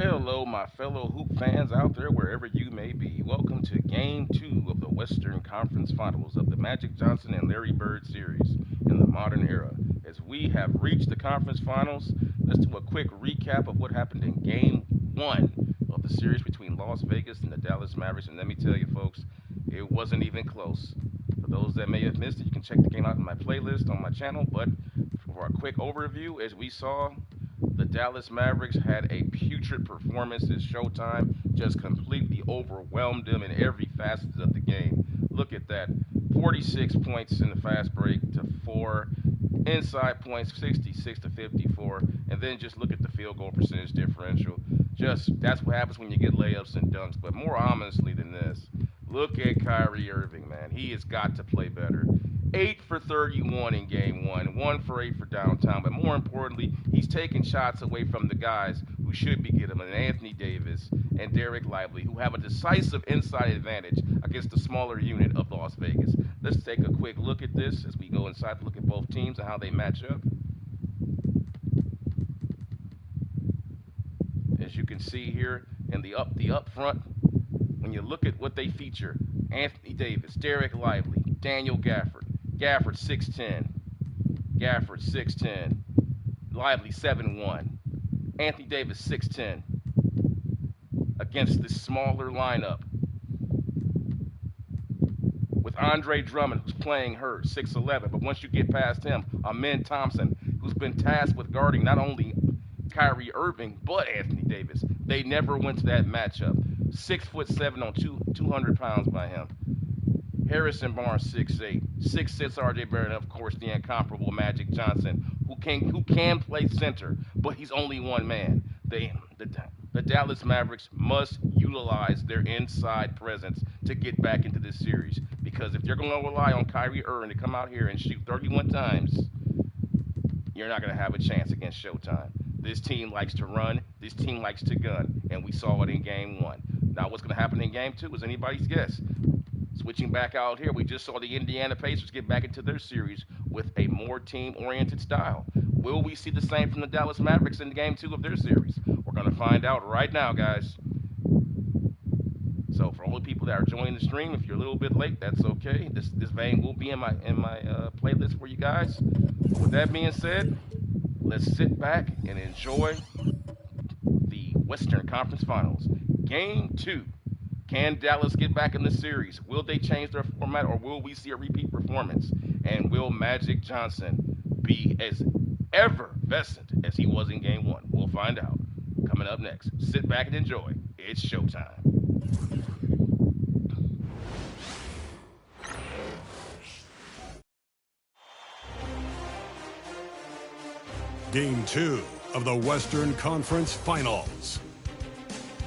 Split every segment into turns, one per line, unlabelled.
Hello, my fellow hoop fans out there, wherever you may be. Welcome to Game 2 of the Western Conference Finals of the Magic Johnson and Larry Bird series in the modern era. As we have reached the conference finals, let's do a quick recap of what happened in Game 1 of the series between Las Vegas and the Dallas Mavericks. And let me tell you, folks, it wasn't even close. For those that may have missed it, you can check the game out in my playlist on my channel. But for a quick overview, as we saw, the Dallas Mavericks had a putrid performance as Showtime just completely overwhelmed them in every facet of the game. Look at that. 46 points in the fast break to 4. Inside points, 66 to 54. And then just look at the field goal percentage differential. That's what happens when you get layups and dunks. But more ominously than this, look at Kyrie Irving, man. He has got to play better. 8 for 31 in Game 1, 1 for 8 for downtown, but more importantly, he's taking shots away from the guys who should be getting them, and Anthony Davis and Derek Lively, who have a decisive inside advantage against the smaller unit of Las Vegas. Let's take a quick look at this as we go inside to look at both teams and how they match up. As you can see here in the up front, when you look at what they feature, Anthony Davis, Derek Lively, Daniel Gafford. Gafford 6'10", Gafford 6'10", Lively 7'1", Anthony Davis 6'10", against this smaller lineup with Andre Drummond, who's playing hurt, 6'11", but once you get past him, Amen Thompson, who's been tasked with guarding not only Kyrie Irving but Anthony Davis. They never went to that matchup. 6'7" on 200 pounds by him. Harrison Barnes 6'8", 6'6" R.J. Barrett, and of course the incomparable Magic Johnson, who can play center, but he's only one man. The Dallas Mavericks must utilize their inside presence to get back into this series, because if they're going to rely on Kyrie Irving to come out here and shoot 31 times, you're not going to have a chance against Showtime. This team likes to run, this team likes to gun, and we saw it in Game 1. Now what's going to happen in Game 2 is anybody's guess. Switching back out here, we just saw the Indiana Pacers get back into their series with a more team-oriented style. Will we see the same from the Dallas Mavericks in Game 2 of their series? We're going to find out right now, guys. So for all the people that are joining the stream, if you're a little bit late, that's okay. This vein will be in my playlist for you guys. With that being said, let's sit back and enjoy the Western Conference Finals. Game 2. Can Dallas get back in the series? Will they change their format, or will we see a repeat performance? And will Magic Johnson be as effervescent as he was in Game 1? We'll find out. Coming up next. Sit back and enjoy. It's showtime.
Game 2 of the Western Conference Finals.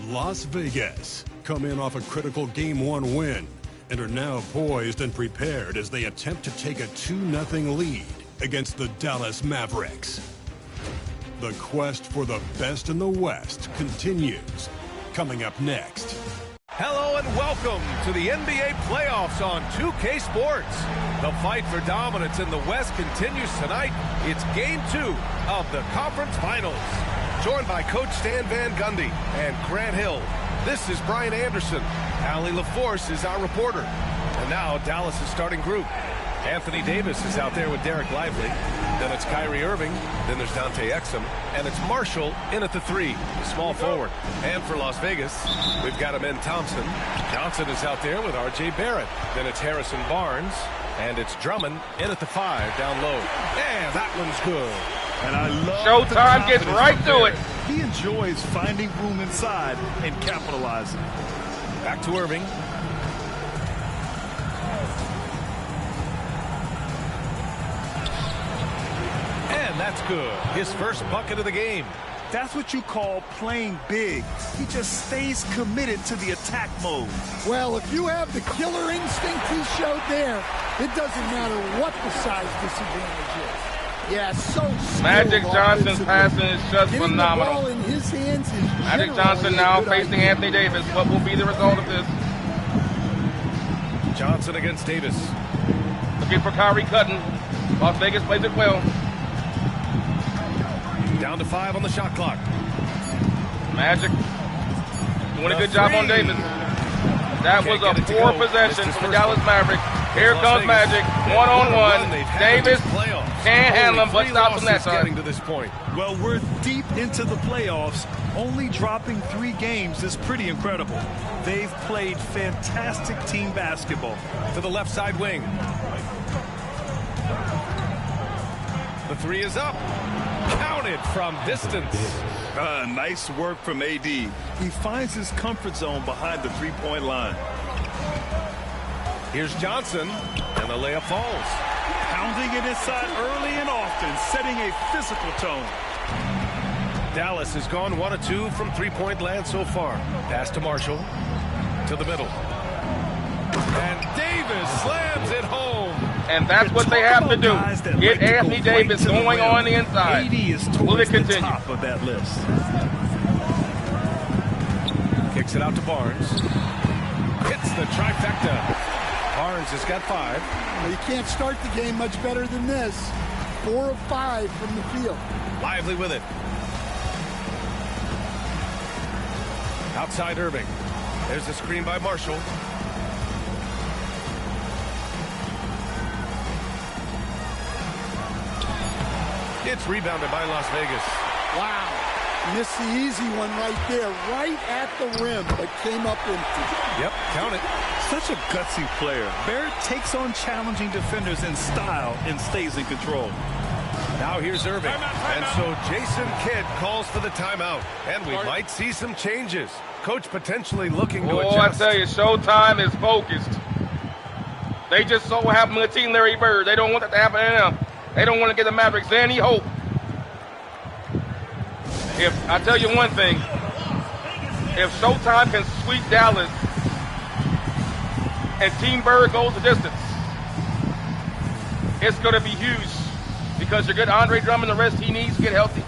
Las Vegas come in off a critical Game 1 win and are now poised and prepared as they attempt to take a 2-0 lead against the Dallas Mavericks. The quest for the best in the West continues. Coming up next.
Hello and welcome to the NBA playoffs on 2K Sports. The fight for dominance in the West continues tonight. It's Game 2 of the Conference Finals. Joined by Coach Stan Van Gundy and Grant Hill. This is Brian Anderson. Allie LaForce is our reporter. And now Dallas' starting group. Anthony Davis is out there with Derek Lively. Then it's Kyrie Irving. Then there's Dante Exum. And it's Marshall in at the 3, the small forward. And for Las Vegas, we've got Amen Thompson. Johnson is out there with R.J. Barrett. Then it's Harrison Barnes. And it's Drummond in at the 5 down low. And that one's good.
And I love
Showtime gets right to it.
He enjoys finding room inside and capitalizing.
Back to Irving. And that's good. His first bucket of the game.
That's what you call playing big. He just stays committed to the attack mode.
Well, if you have the killer instinct he showed there, it doesn't matter what the size disadvantage is. Yeah, so
Magic Johnson's passing is just phenomenal.
The ball in his hands is
Magic Johnson now facing Anthony Davis. What will be the result of this?
Johnson against Davis.
Looking for Kyrie cutting. Las Vegas plays it well.
Down to 5 on the shot clock.
Magic doing a good job on Davis. That was a poor possession from the Dallas Mavericks. Here comes Magic, one-on-one. Davis can't handle him, but stops him that time.
Getting to this point.
Well, we're deep into the playoffs. Only dropping 3 games is pretty incredible. They've played fantastic team basketball.
To the left side wing. The 3 is up. Counted from distance.
Nice work from AD. He finds his comfort zone behind the three-point line.
Here's Johnson, and the layup falls.
Pounding it inside early and often, setting a physical tone.
Dallas has gone 1 of 2 from three-point land so far. Pass to Marshall. To the middle. And Davis slams it home.
And that's what they have to do. Get Anthony Davis going on the inside.
AD is
Will it
towards the
continue?
top of that list.
Kicks it out to Barnes. Hits the trifecta. Barnes has got 5.
Well, you can't start the game much better than this. 4 of 5 from the field.
Lively with it. Outside Irving. There's the screen by Marshall. It's rebounded by Las Vegas.
Wow. Missed the easy one right there, right at the rim, but came up empty.
Yep, count it.
Such a gutsy player. Barrett takes on challenging defenders in style and stays in control.
Now here's Irving. And so Jason Kidd calls for the timeout. And we might see some changes. Coach potentially looking to adjust.
I tell you, Showtime is focused. They just so happen to team Larry Bird. They don't want that to happen to them. They don't want to give the Mavericks any hope. If I tell you one thing, if Showtime can sweep Dallas and Team Bird goes the distance, it's going to be huge because you're good Andre Drummond, the rest he needs to get healthy.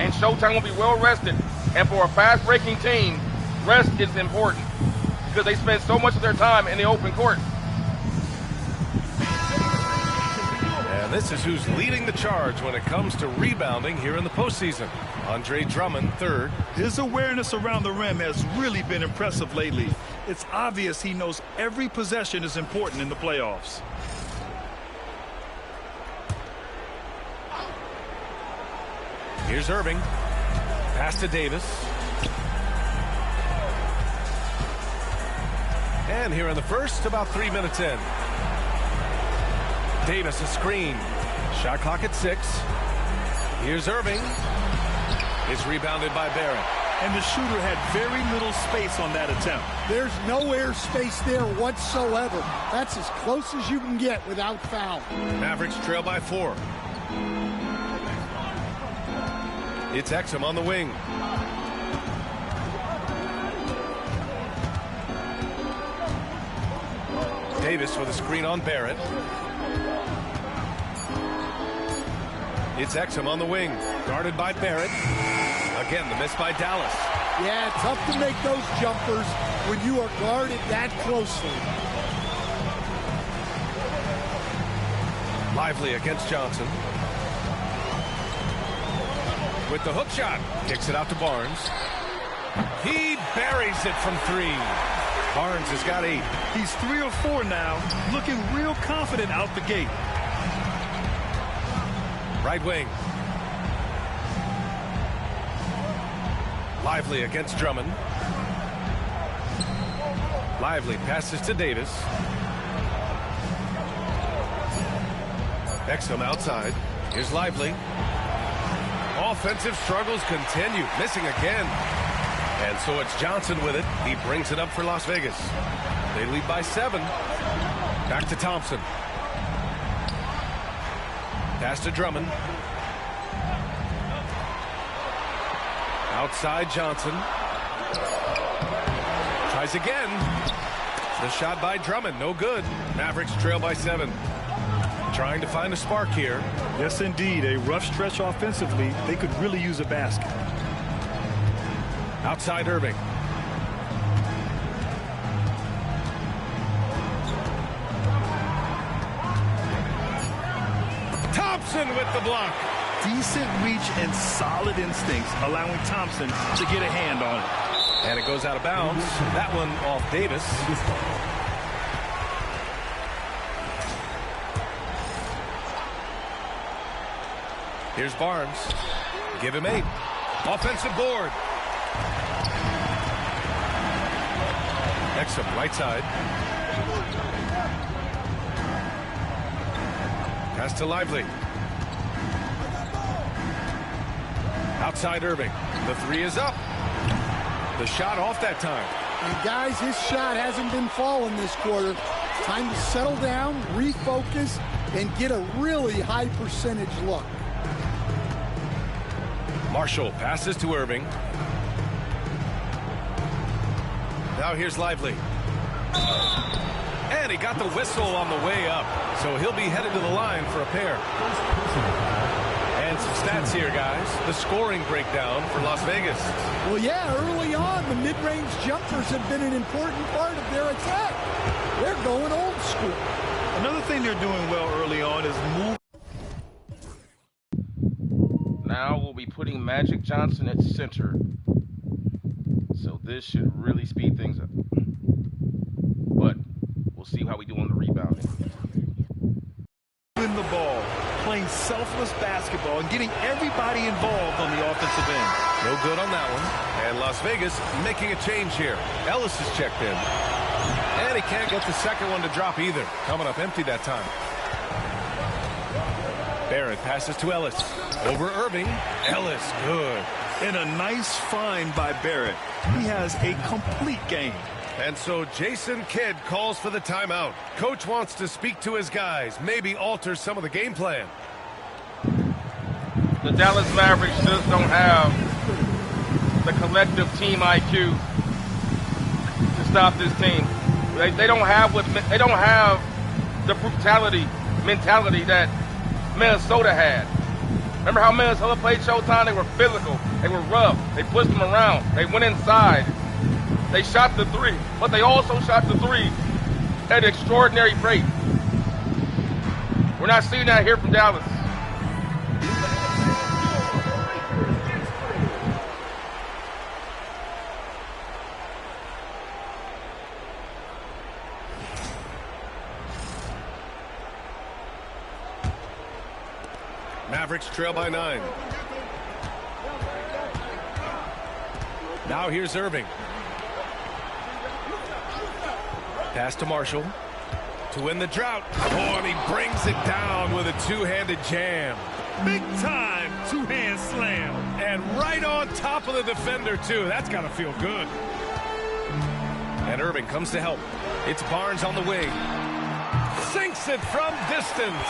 And Showtime will be well rested. And for a fast-breaking team, rest is important because they spend so much of their time in the open court.
And this is who's leading the charge when it comes to rebounding here in the postseason. Andre Drummond, 3rd.
His awareness around the rim has really been impressive lately. It's obvious he knows every possession is important in the playoffs.
Here's Irving. Pass to Davis. And here in the first, about 3 minutes in. Davis a screen. Shot clock at 6. Here's Irving. It's rebounded by Barrett.
And the shooter had very little space on that attempt.
There's no air space there whatsoever. That's as close as you can get without foul.
Mavericks trail by 4. It's Exum on the wing. Davis with a screen on Barrett. It's Exum on the wing, guarded by Barrett. Again, the miss by Dallas.
Yeah, tough to make those jumpers when you are guarded that closely.
Lively against Johnson. With the hook shot, kicks it out to Barnes. He buries it from 3. Barnes has got 8.
He's 3 or 4 now, looking real confident out the gate.
Right wing. Lively against Drummond. Lively passes to Davis. Exum outside. Here's Lively. Offensive struggles continue. Missing again. And so it's Johnson with it. He brings it up for Las Vegas. They lead by 7. Back to Thompson. Pass to Drummond. Outside Johnson. Tries again. The shot by Drummond, no good. Mavericks trail by 7. Trying to find a spark here.
Yes, indeed. A rough stretch offensively. They could really use a basket.
Outside Irving. Thompson with the block.
decent reach and solid instincts, allowing Thompson to get a hand on it.
And it goes out of bounds. That one off Davis. Here's Barnes. Give him 8. Offensive board. Exum, right side. Pass to Lively. Outside Irving. The 3 is up. The shot off that time.
And guys, his shot hasn't been falling this quarter. Time to settle down, refocus, and get a really high percentage look.
Marshall passes to Irving. Now here's Lively. And he got the whistle on the way up. So he'll be headed to the line for a pair. And some stats here, guys. The scoring breakdown for Las Vegas.
Well, yeah, early on, the mid-range jumpers have been an important part of their attack. They're going old school.
Another thing they're doing well early on is move.
Now we'll be putting Magic Johnson at center. So this should really speed things up. But we'll see how we do on the rebounding.
In the ball, playing selfless basketball and getting everybody involved on the offensive end.
No good on that one. And Las Vegas making a change here. Ellis is checked in. And he can't get the second one to drop either. Coming up empty that time. Barrett passes to Ellis. Over Irving. Ellis, good.
And a nice find by Barrett. He has a complete game.
And so Jason Kidd calls for the timeout. Coach wants to speak to his guys, maybe alter some of the game plan.
The Dallas Mavericks just don't have the collective team IQ to stop this team. They don't have the brutality mentality that Minnesota had. Remember how Minnesota played Showtime? They were physical. They were rough. They pushed them around. They went inside. They shot the 3, but they also shot the 3 at extraordinary rate. We're not seeing that here from Dallas.
Mavericks trail by 9. Now here's Irving. Pass to Marshall to win the drought. Oh, and he brings it down with a two-handed jam.
Big time two-hand slam.
And right on top of the defender, too. That's got to feel good. And Irving comes to help. It's Barnes on the wing. Sinks it from distance.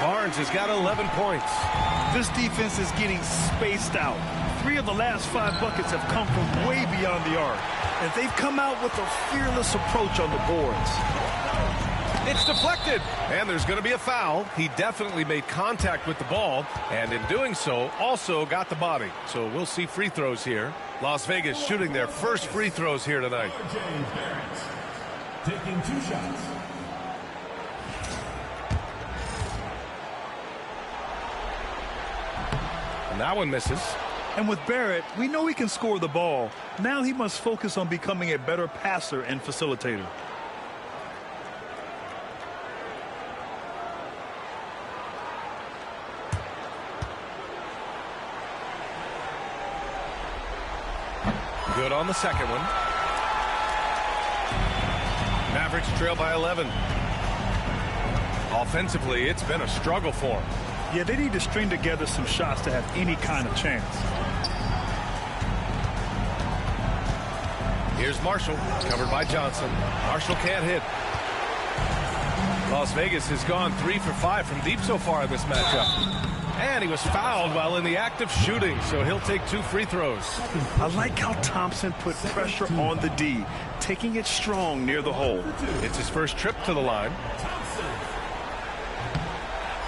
Barnes has got 11 points.
This defense is getting spaced out. 3 of the last 5 buckets have come from way beyond the arc. And they've come out with a fearless approach on the boards.
It's deflected. And there's going to be a foul. He definitely made contact with the ball. And in doing so, also got the body. So we'll see free throws here. Las Vegas shooting their first free throws here tonight.
Taking 2 shots.
And that one misses.
And with Barrett, we know he can score the ball. Now he must focus on becoming a better passer and facilitator.
Good on the second one. Mavericks trail by 11. Offensively, it's been a struggle for them.
Yeah, they need to string together some shots to have any kind of chance.
Here's Marshall, covered by Johnson. Marshall can't hit. Las Vegas has gone 3 for 5 from deep so far in this matchup. And he was fouled while in the act of shooting, so he'll take 2 free throws.
I like how Thompson put pressure on the D, taking it strong near the hole.
It's his first trip to the line.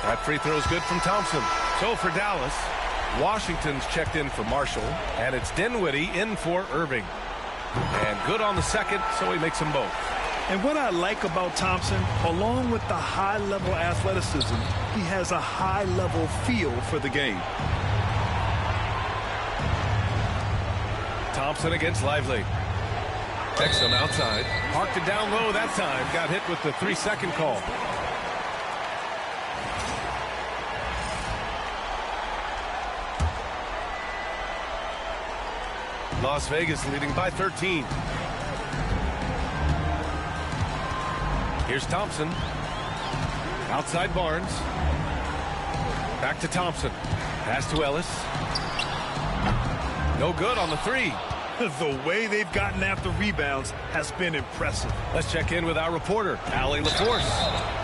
That free throw is good from Thompson. So for Dallas, Washington's checked in for Marshall, and it's Dinwiddie in for Irving. And good on the second, so he makes them both.
And what I like about Thompson, along with the high-level athleticism, he has a high-level feel for the game.
Thompson against Lively. Exum outside. Parked it down low that time. Got hit with the 3-second call. Las Vegas leading by 13. Here's Thompson. Outside Barnes. Back to Thompson. Pass to Ellis. No good on the 3.
The way they've gotten after rebounds has been impressive.
Let's check in with our reporter, Allie LaForce.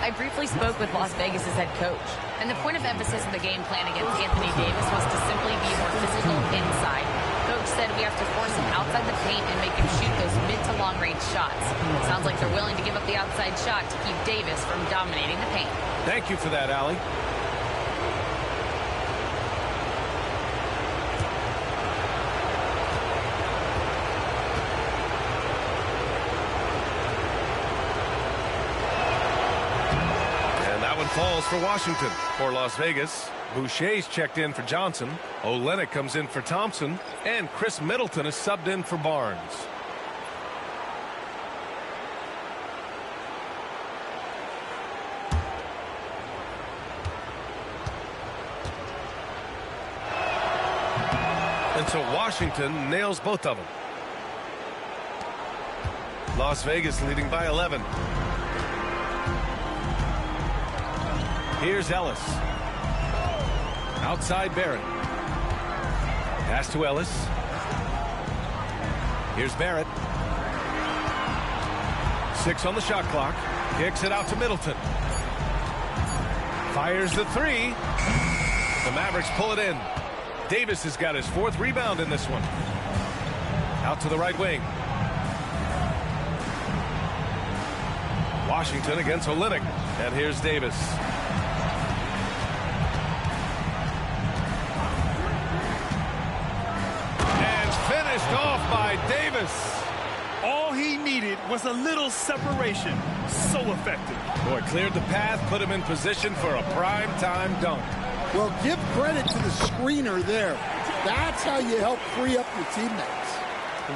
I briefly spoke with Las Vegas' head coach, and the point of emphasis in the game plan against Anthony Davis was to simply be more physical inside. Coach said we have to force him outside the paint and make him shoot those mid to long range shots. Sounds like they're willing to give up the outside shot to keep Davis from dominating the paint.
Thank you for that, Allie. Falls for Washington. For Las Vegas, Boucher's checked in for Johnson. Olynyk comes in for Thompson. And Chris Middleton is subbed in for Barnes. And so Washington nails both of them. Las Vegas leading by 11. Here's Ellis. Outside Barrett. Pass to Ellis. Here's Barrett. 6 on the shot clock. Kicks it out to Middleton. Fires the 3. The Mavericks pull it in. Davis has got his 4th rebound in this one. Out to the right wing. Washington against Olynyk. And here's Davis. Finished off by Davis.
All he needed was a little separation. So effective.
Boy, cleared the path, put him in position for a prime-time dunk.
Well, give credit to the screener there. That's how you help free up your teammates.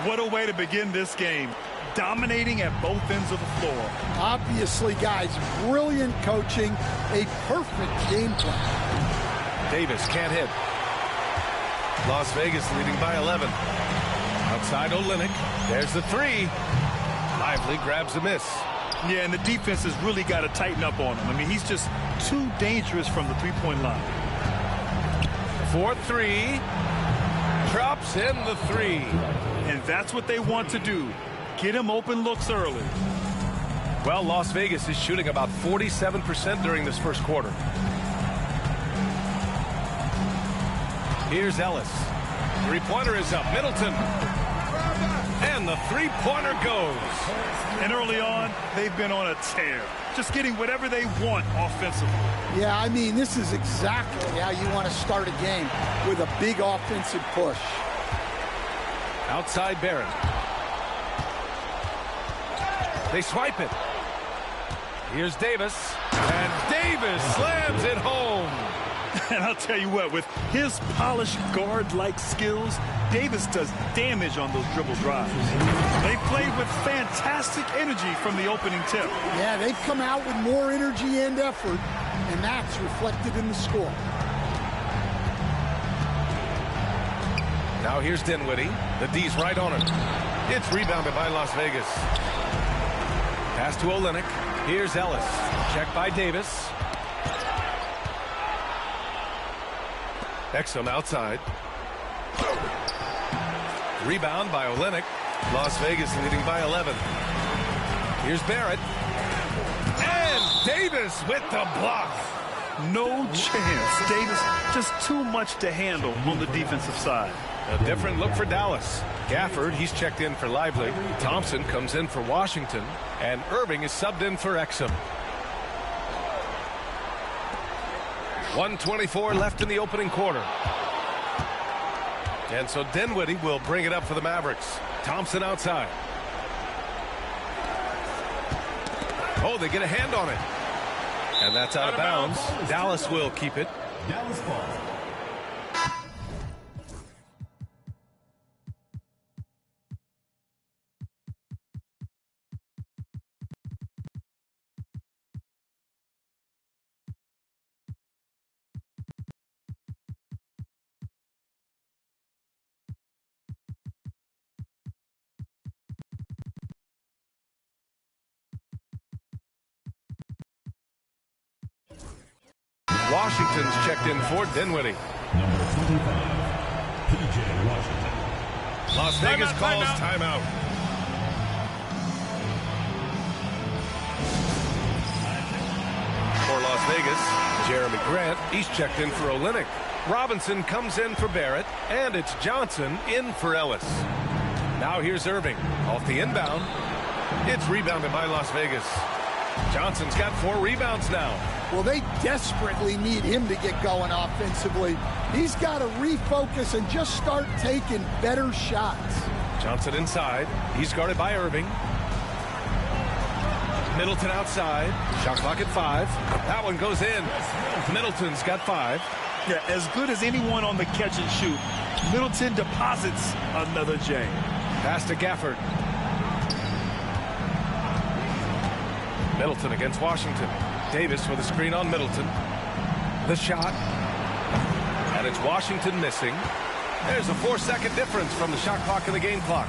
What a way to begin this game. Dominating at both ends of the floor.
Obviously, guys, brilliant coaching. A perfect game plan.
Davis can't hit. Las Vegas leading by 11. Outside Olynyk. There's the 3. Lively grabs a miss.
Yeah, and the defense has really got to tighten up on him. I mean, he's just too dangerous from the three-point line.
4-3. Drops in the 3.
And that's what they want to do. Get him open looks early.
Well, Las Vegas is shooting about 47% during this first quarter. Here's Ellis. Three-pointer is up. Middleton. And the three-pointer goes.
And early on, they've been on a tear. Just getting whatever they want offensively.
Yeah, I mean, this is exactly how you want to start a game, with a big offensive push.
Outside Barrett. They swipe it. Here's Davis. And Davis slams it home.
And I'll tell you what, with his polished guard-like skills, Davis does damage on those dribble drives. They played with fantastic energy from the opening tip.
Yeah, they've come out with more energy and effort, and that's reflected in the score.
Now here's Dinwiddie. The D's right on it. It's rebounded by Las Vegas. Pass to Olynyk. Here's Ellis. Checked by Davis. Exum outside. Rebound by Olynyk. Las Vegas leading by 11. Here's Barrett. And Davis with the block.
No chance. Davis just too much to handle on the defensive side.
A different look for Dallas. Gafford, he's checked in for Lively. Thompson comes in for Washington. And Irving is subbed in for Exum. 1:24 left in the opening quarter. And so Dinwiddie will bring it up for the Mavericks. Thompson outside. Oh, they get a hand on it. And that's out of bounds. Dallas will keep it.
Dallas ball.
Washington's checked in for Dinwiddie.
Number 25, P.J. Washington.
Las Vegas calls timeout. For Las Vegas, Jeremy Grant, he's checked in for Olynyk. Robinson comes in for Barrett, and it's Johnson in for Ellis. Now here's Irving off the inbound. It's rebounded by Las Vegas. Johnson's got 4 rebounds now.
Well, they desperately need him to get going offensively. He's got to refocus and just start taking better shots.
Johnson inside. He's guarded by Irving. Middleton outside. Shot clock at 5. That one goes in. Middleton's got 5.
Yeah, as good as anyone on the catch and shoot. Middleton deposits another J.
Pass to Gafford. Middleton against Washington. Davis with a screen on Middleton. The shot. And it's Washington missing. There's a 4-second difference from the shot clock and the game clock.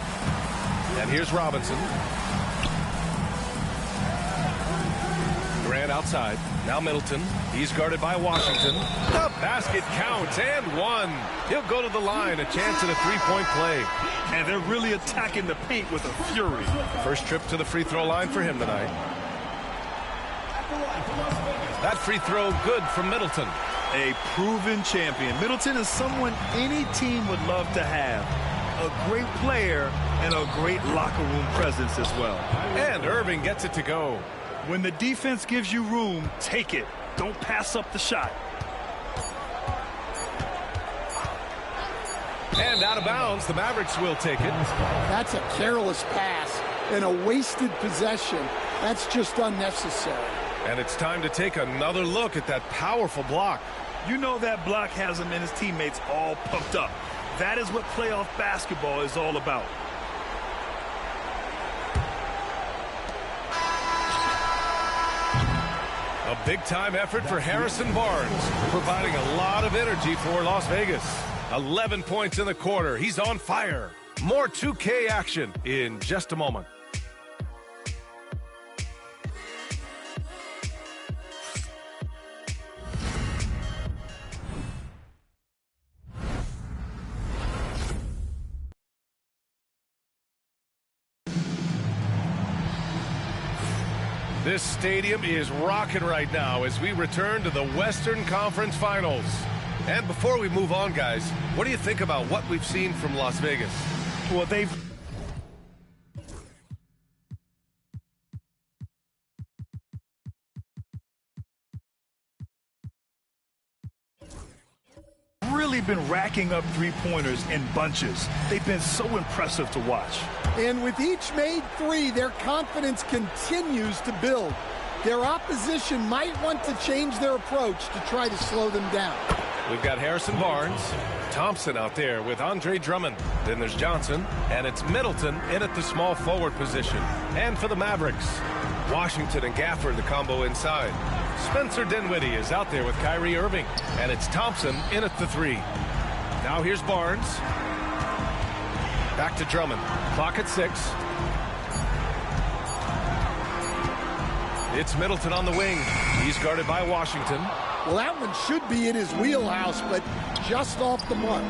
And here's Robinson. Grant outside. Now Middleton. He's guarded by Washington. The basket counts and 1. He'll go to the line. A chance at a 3-point play.
And they're really attacking the paint with a fury.
First trip to the free throw line for him tonight. That free throw good from Middleton.
A proven champion. Middleton is someone any team would love to have. A great player and a great locker room presence as well.
And Irving gets it to go.
When the defense gives you room, take it. Don't pass up the shot.
And out of bounds, the Mavericks will take it.
That's a careless pass and a wasted possession. That's just unnecessary.
And it's time to take another look at that powerful block.
You know that block has him and his teammates all pumped up. That is what playoff basketball is all about.
A big-time effort for Harrison Barnes, providing a lot of energy for Las Vegas. 11 points in the quarter. He's on fire. More 2K action in just a moment. This stadium is rocking right now as we return to the Western Conference Finals. And before we move on, guys, what do you think about what we've seen from Las Vegas?
Well, they've really been racking up three-pointers in bunches. They've been so impressive to watch.
And with each made 3, their confidence continues to build. Their opposition might want to change their approach to try to slow them down.
We've got Harrison Barnes, Thompson out there with Andre Drummond. Then there's Johnson, and it's Middleton in at the small forward position. And for the Mavericks, Washington and Gafford, the combo inside. Spencer Dinwiddie is out there with Kyrie Irving, and it's Thompson in at the 3. Now here's Barnes. Back to Drummond. Clock at 6. It's Middleton on the wing. He's guarded by Washington.
Well, that one should be in his wheelhouse, but just off the mark.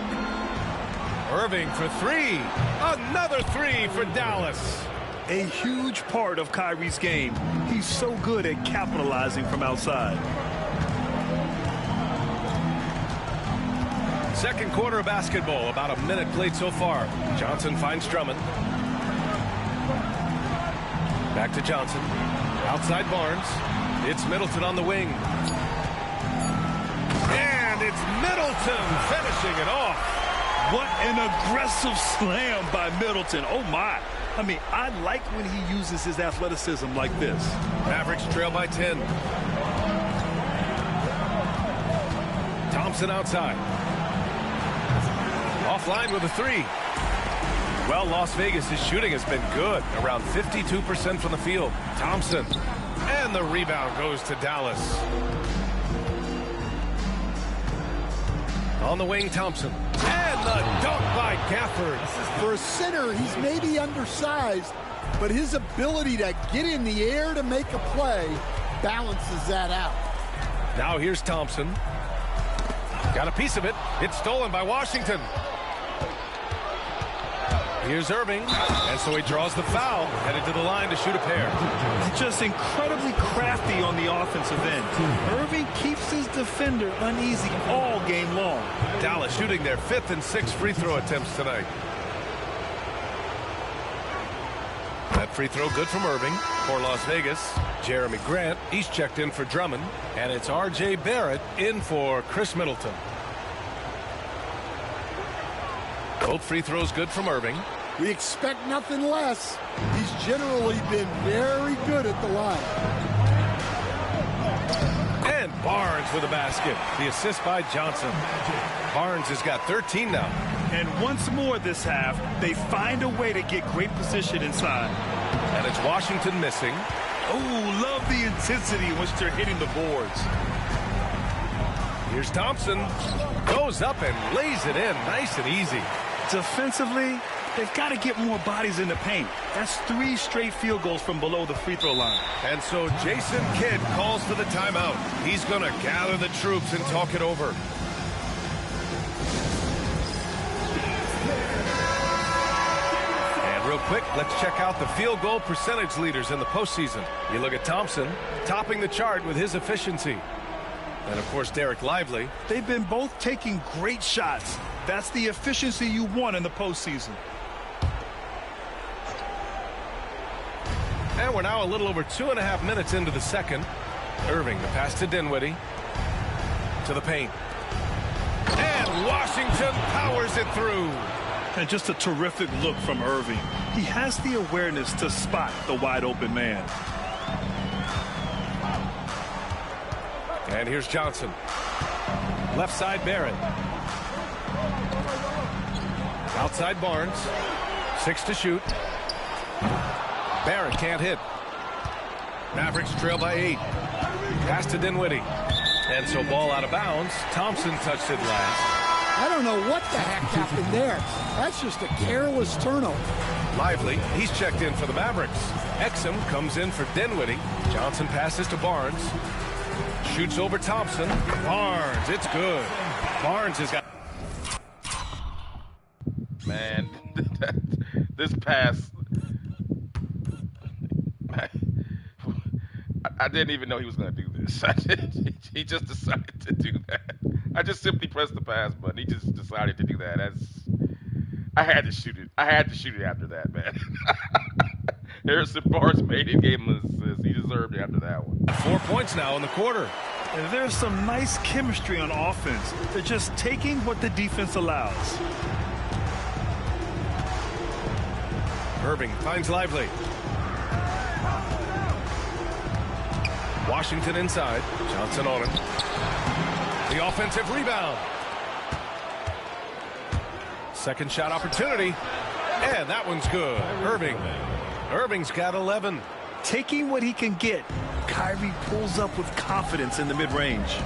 Irving for 3. Another 3 for Dallas.
A huge part of Kyrie's game. He's so good at capitalizing from outside.
Second quarter of basketball, about a minute played so far. Johnson finds Drummond. Back to Johnson. Outside Barnes. It's Middleton on the wing. And it's Middleton finishing it off.
What an aggressive slam by Middleton. Oh, my. I mean, I like when he uses his athleticism like this.
Mavericks trail by 10. Thompson outside. Offline with a three. Well, Las Vegas' shooting has been good, around 52% from the field. Thompson. And the rebound goes to Dallas. On the wing, Thompson. And the dunk by Gafford.
For a center, he's maybe undersized, but his ability to get in the air to make a play balances that out.
Now here's Thompson. Got a piece of it. It's stolen by Washington. Here's Irving, and so he draws the foul, headed to the line to shoot a pair.
Just incredibly crafty on the offensive end. Irving keeps his defender uneasy all game long.
Dallas shooting their 5th and 6th free throw attempts tonight. That free throw good from Irving. For Las Vegas, Jeremy Grant, he's checked in for Drummond, and it's R.J. Barrett in for Chris Middleton. Both free throws good from Irving.
We expect nothing less. He's generally been very good at the line.
And Barnes with a basket. The assist by Johnson. Barnes has got 13 now.
And once more this half, they find a way to get great position inside.
And it's Washington missing.
Oh, love the intensity in which they're hitting the boards.
Here's Thompson. Goes up and lays it in. Nice and easy.
Defensively, they've got to get more bodies in the paint. That's 3 straight field goals from below the free throw line.
And so Jason Kidd calls for the timeout. He's going to gather the troops and talk it over. And real quick, let's check out the field goal percentage leaders in the postseason. You look at Thompson, topping the chart with his efficiency. And, of course, Derek Lively.
They've been both taking great shots. That's the efficiency you want in the postseason.
And we're now a little over 2.5 minutes into the second. Irving, the pass to Dinwiddie. To the paint. And Washington powers it through.
And just a terrific look from Irving. He has the awareness to spot the wide open man.
And here's Johnson. Left side, Barrett. Outside Barnes. 6 to shoot. Barrett can't hit. Mavericks trail by 8. Pass to Dinwiddie. And so ball out of bounds. Thompson touched it last.
I don't know what the heck happened there. That's just a careless turnover.
Lively, he's checked in for the Mavericks. Exum comes in for Dinwiddie. Johnson passes to Barnes. Shoots over Thompson. Barnes, it's good. Barnes has got...
Man, this pass... I didn't even know he was going to do this. He just decided to do that. I just simply pressed the pass button. He just decided to do that. I had to shoot it. I had to shoot it after that, man. Harrison Barnes made it, gave him an assist. He deserved it after that one.
4 points now in the quarter.
And there's some nice chemistry on offense. They're just taking what the defense allows.
Irving finds Lively. Washington inside. Johnson on him. The offensive rebound. Second shot opportunity. And that one's good. Irving's got 11.
Taking what he can get, Kyrie pulls up with confidence in the mid-range.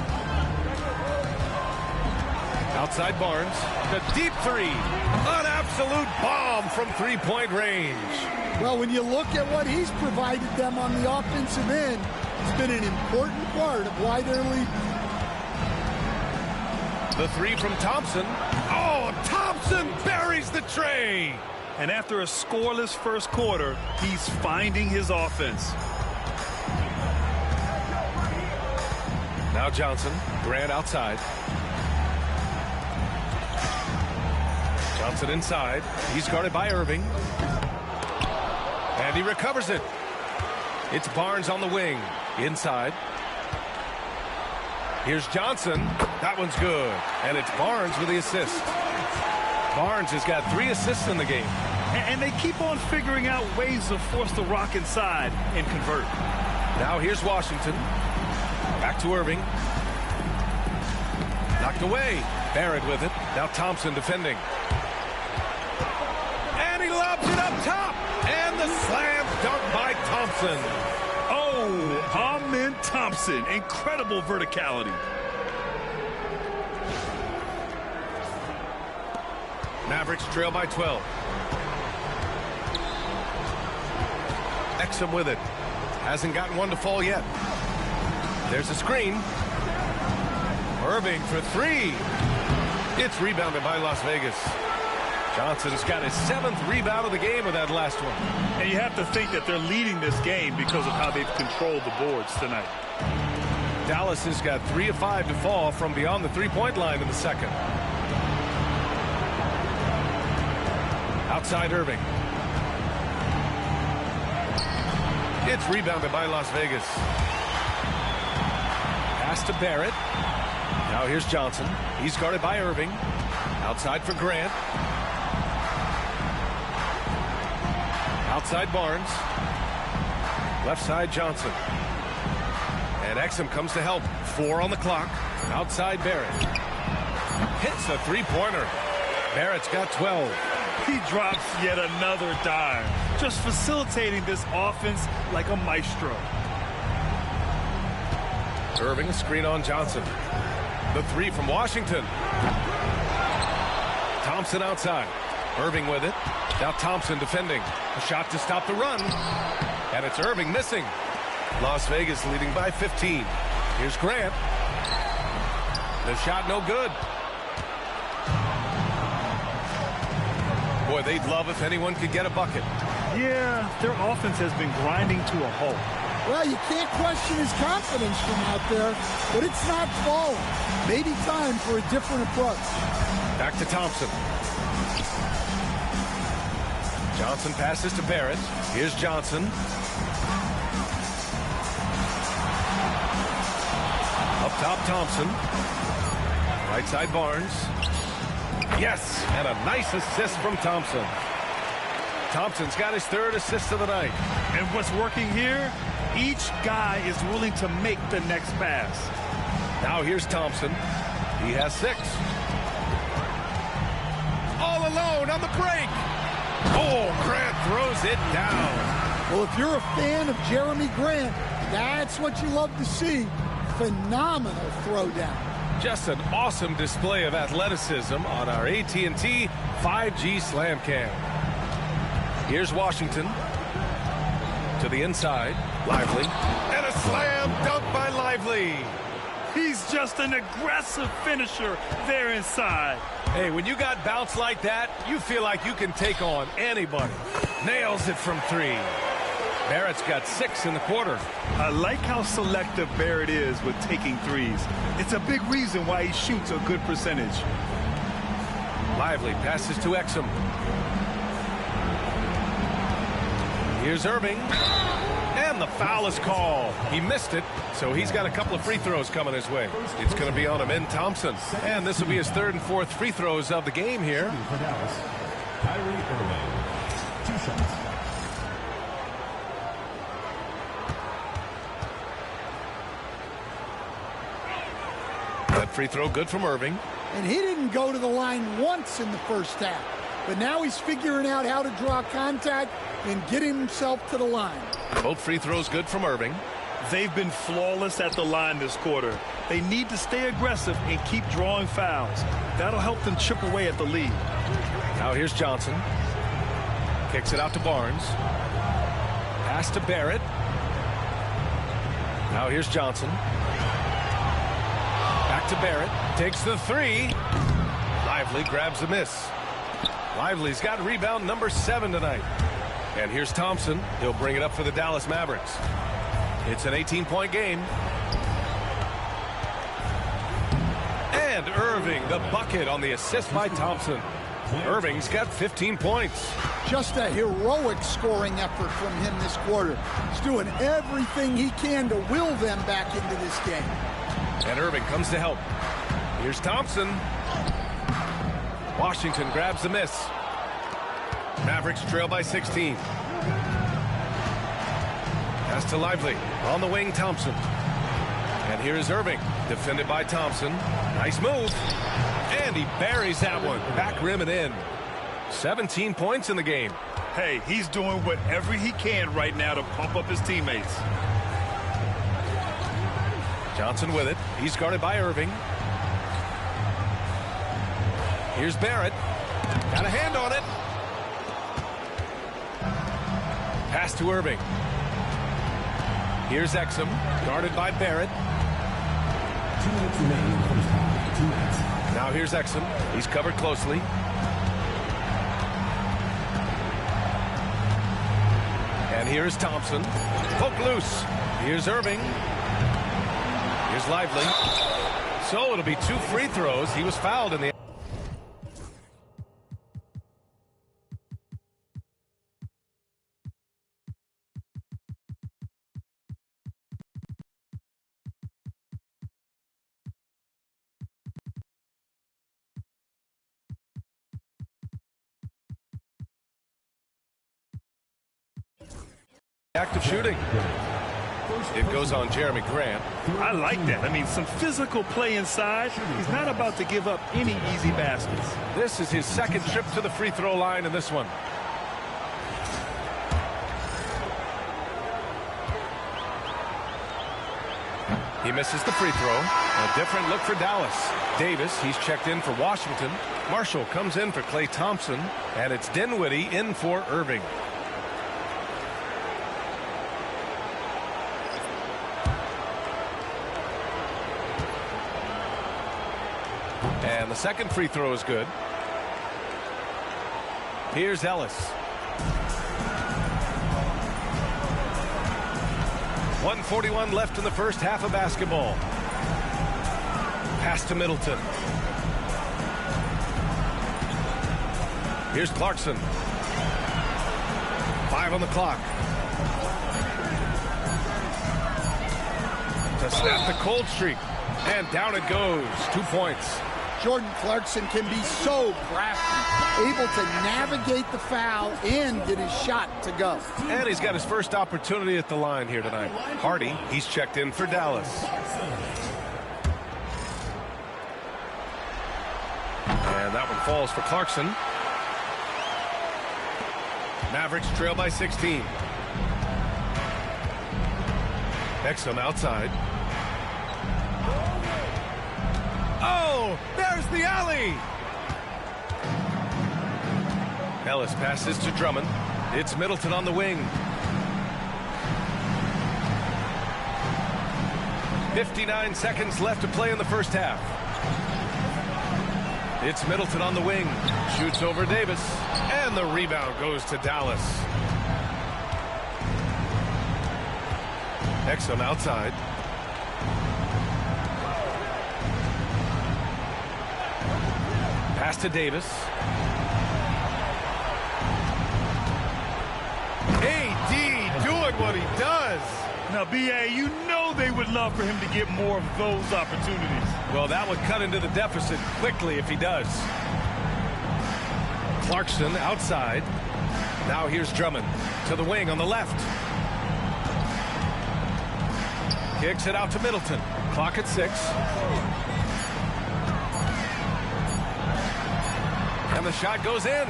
Outside Barnes. The deep three. An absolute bomb from three-point range.
Well, when you look at what he's provided them on the offensive end, it's been an important part of why they're leading.
The three from Thompson. Oh, Thompson buries the tray.
And after a scoreless first quarter, he's finding his offense.
Now Johnson. Grant outside. Johnson inside. He's guarded by Irving. And he recovers it. It's Barnes on the wing. Inside. Here's Johnson. That one's good. And it's Barnes with the assist. Barnes has got 3 assists in the game.
And they keep on figuring out ways to force the rock inside and convert.
Now here's Washington. Back to Irving. Knocked away. Barrett with it. Now Thompson defending. And he lobs it up top. And the slam dunk by Thompson.
Oh, Amen Thompson. Incredible verticality.
Mavericks trail by 12. Exum with it. Hasn't gotten one to fall yet. There's a screen. Irving for three. It's rebounded by Las Vegas. Johnson's got his 7th rebound of the game with that last one.
And you have to think that they're leading this game because of how they've controlled the boards tonight.
Dallas has got 3 of 5 to fall from beyond the three-point line in the second. Outside Irving. It's rebounded by Las Vegas. Pass to Barrett. Now here's Johnson. He's guarded by Irving. Outside for Grant. Outside Barnes. Left side Johnson. And Exum comes to help. 4 on the clock. Outside Barrett. Hits a three-pointer. Barrett's got 12.
He drops yet another dime. Just facilitating this offense like a maestro.
Irving, a screen on Johnson. The three from Washington. Thompson outside. Irving with it. Now Thompson defending. A shot to stop the run. And it's Irving missing. Las Vegas leading by 15. Here's Grant. The shot no good. Boy, they'd love if anyone could get a bucket.
Yeah, their offense has been grinding to a halt.
Well, you can't question his confidence from out there, but it's not falling. Maybe time for a different approach.
Back to Thompson. Johnson passes to Barrett. Here's Johnson. Up top, Thompson. Right side, Barnes. Yes, and a nice assist from Thompson. Thompson's got his 3rd assist of the night.
And what's working here? Each guy is willing to make the next pass.
Now here's Thompson. He has 6. All alone on the break. Oh, Grant throws it down.
Well, if you're a fan of Jeremy Grant, that's what you love to see. Phenomenal throwdown.
Just an awesome display of athleticism on our AT&T 5G Slam Cam. Here's Washington. To the inside. Lively. And a slam dunk by Lively.
He's just an aggressive finisher there inside.
Hey, when you got bounce like that, you feel like you can take on anybody. Nails it from 3. Barrett's got 6 in the quarter.
I like how selective Barrett is with taking threes. It's a big reason why he shoots a good percentage.
Lively passes to Exum. Here's Irving. And the foul is called. He missed it, so he's got a couple of free throws coming his way. It's going to be on Amen Thompson. And this will be his 3rd and 4th free throws of the game here.
For Dallas, Kyrie Irving. 2 shots.
That free throw good from Irving.
And he didn't go to the line once in the first half. But now he's figuring out how to draw contact and get himself to the line.
Both free throws good from Irving.
They've been flawless at the line this quarter. They need to stay aggressive and keep drawing fouls. That'll help them chip away at the lead.
Now here's Johnson. Kicks it out to Barnes. Pass to Barrett. Now here's Johnson. Back to Barrett. Takes the 3. Lively grabs the miss. Lively's got rebound number 7 tonight. And here's Thompson. He'll bring it up for the Dallas Mavericks. It's an 18-point game. And Irving, the bucket on the assist by Thompson. Irving's got 15 points.
Just a heroic scoring effort from him this quarter. He's doing everything he can to will them back into this game.
And Irving comes to help. Here's Thompson. Washington grabs the miss. Mavericks trail by 16. Pass to Lively. On the wing, Thompson. And here is Irving. Defended by Thompson. Nice move. And he buries that one. Back rim and in. 17 points in the game.
Hey, he's doing whatever he can right now to pump up his teammates.
Johnson with it. He's guarded by Irving. Here's Barrett. Got a hand on it. Pass to Irving. Here's Exum. Guarded by Barrett.
2 minutes remaining in the first half. 2 minutes.
Now here's Exum. He's covered closely. And here's Thompson. Poke loose. Here's Irving. Here's Lively. So it'll be 2 free throws. He was fouled in the... Active shooting. It goes on Jeremy Grant.
I like that. I mean, some physical play inside. He's not about to give up any easy baskets.
This is his second trip to the free throw line in this one. He misses the free throw. A different look for Dallas. Davis, he's checked in for Washington. Marshall comes in for Klay Thompson. And it's Dinwiddie in for Irving. And the second free throw is good. Here's Ellis. 1:41 left in the first half of basketball. Pass to Middleton. Here's Clarkson. 5 on the clock. To snap the cold streak. And down it goes. 2 points.
Jordan Clarkson can be so crafty, able to navigate the foul and get his shot to go.
And he's got his first opportunity at the line here tonight. Hardy, he's checked in for Dallas. And that one falls for Clarkson. Mavericks trail by 16. Exum outside. Oh, there's the alley. Ellis passes to Drummond. It's Middleton on the wing. 59 seconds left to play in the first half. It's Middleton on the wing. Shoots over Davis. And the rebound goes to Dallas. Exum outside. Pass to Davis. AD doing what he does.
Now, B.A., you know they would love for him to get more of those opportunities.
Well, that would cut into the deficit quickly if he does. Clarkson outside. Now here's Drummond to the wing on the left. Kicks it out to Middleton. Clock at 6. And the shot goes in.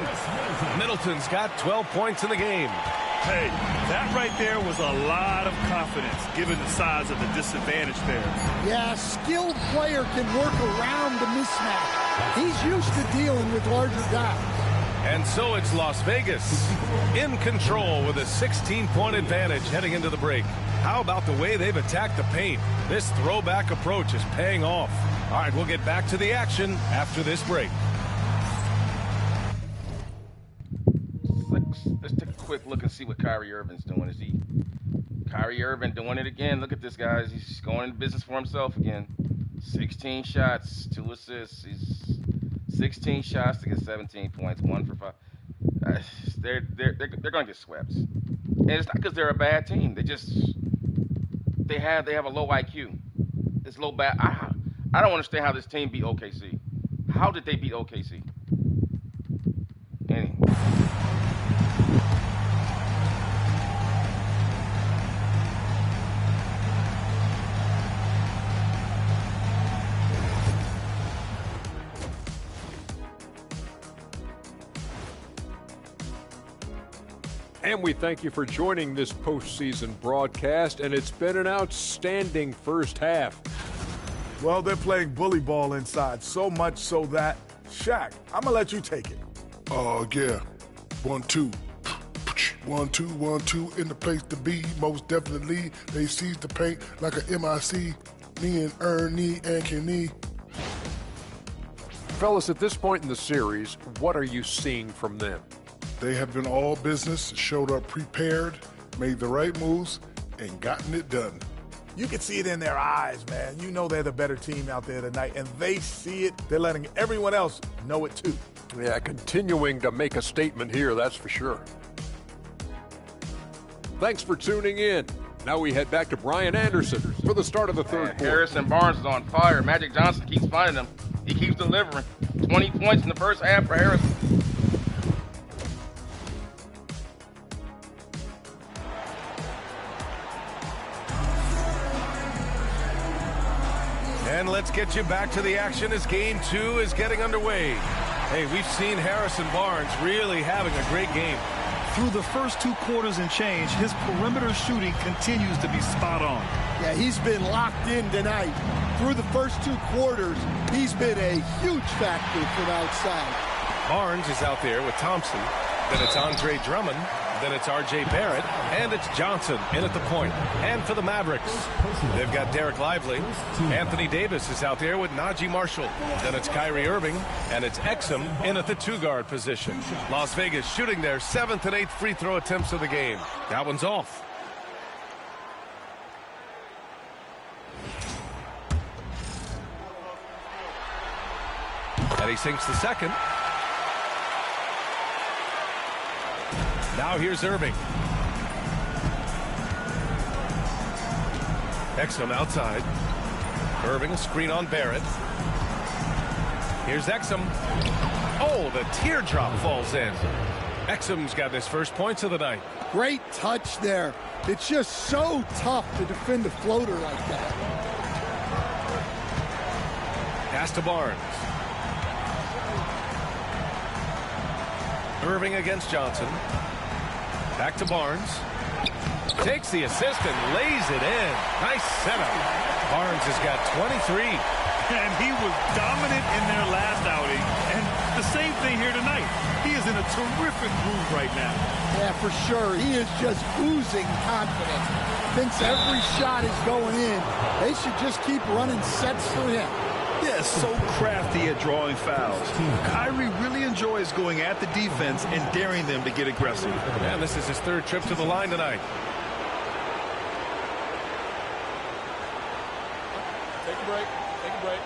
Middleton's got 12 points in the game.
Hey, that right there was a lot of confidence, given the size of the disadvantage there.
Yeah, a skilled player can work around the mismatch. He's used to dealing with larger guys.
And so it's Las Vegas in control with a 16-point advantage heading into the break. How about the way they've attacked the paint? This throwback approach is paying off. All right, we'll get back to the action after this break.
Let's take a quick look and see what Kyrie Irving's doing. Is he Kyrie Irving doing it again? Look at this, guys. He's going into business for himself again. 16 shots, 2 assists. He's 16 shots to get 17 points, 1 for 5. They're going to get swept. And it's not because they're a bad team. They have a low IQ. It's low bad. I don't understand how this team beat OKC. How did they beat OKC? Anyway.
And we thank you for joining this postseason broadcast, and it's been an outstanding first half.
Well, they're playing bully ball inside, so much so that, Shaq, I'm going to let you take it.
Oh, yeah. 1-2. 1-2, 1-2 in the place to be. Most definitely, they seize the paint like a MIC. Me and Ernie and Kenny.
Fellas, at this point in the series, what are you seeing from them?
They have been all business, showed up prepared, made the right moves, and gotten it done.
You can see it in their eyes, man. You know they're the better team out there tonight, and they see it. They're letting everyone else know it too.
Yeah, continuing to make a statement here, that's for sure. Thanks for tuning in. Now we head back to Brian Anderson for the start of the third quarter.
Harrison Barnes is on fire. Magic Johnson keeps finding him. He keeps delivering. 20 points in the first half for Harrison.
And let's get you back to the action as Game 2 is getting underway. Hey, we've seen Harrison Barnes really having a great game.
Through the first 2 quarters and change, his perimeter shooting continues to be spot on.
Yeah, he's been locked in tonight. Through the first 2 quarters, he's been a huge factor from outside.
Barnes is out there with Thompson. Then it's Andre Drummond. Then it's R.J. Barrett. And it's Johnson in at the point. And for the Mavericks, they've got Derek Lively. Anthony Davis is out there with Najee Marshall. Then it's Kyrie Irving. And it's Exum in at the 2-guard position. Las Vegas shooting their 7th and 8th free throw attempts of the game. That one's off. And he sinks the second. Now here's Irving. Exum outside. Irving, a screen on Barrett. Here's Exum. Oh, the teardrop falls in. Exum's got his first points of the night.
Great touch there. It's just so tough to defend a floater like that.
Pass to Barnes. Irving against Johnson. Back to Barnes. Takes the assist and lays it in. Nice setup. Barnes has got 23.
And he was dominant in their last outing. And the same thing here tonight. He is in a terrific groove right now.
Yeah, for sure. He is just oozing confidence. Thinks every shot is going in. They should just keep running sets for him.
Yeah, so crafty at drawing fouls. Kyrie really enjoys going at the defense and daring them to get aggressive.
And this is his 3rd trip to the line tonight.
Take a break. Take a break.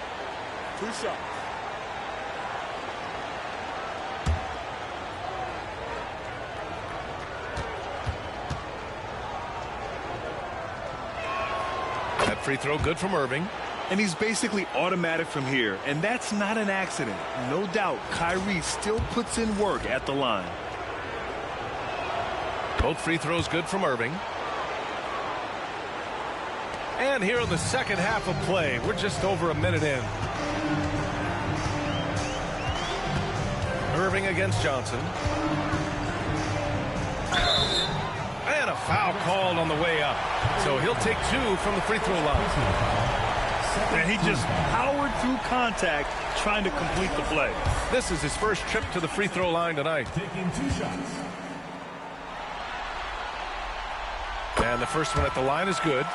2 shots.
That free throw good from Irving.
And he's basically automatic from here, and that's not an accident. No doubt, Kyrie still puts in work at the line.
Both free throws good from Irving. And here in the second half of play, we're just over a minute in. Irving against Johnson. And a foul called on the way up. So he'll take 2 from the free throw line.
And he just powered through contact trying to complete the play.
This is his first trip to the free throw line tonight.
Taking 2 shots.
And the first one at the line is good.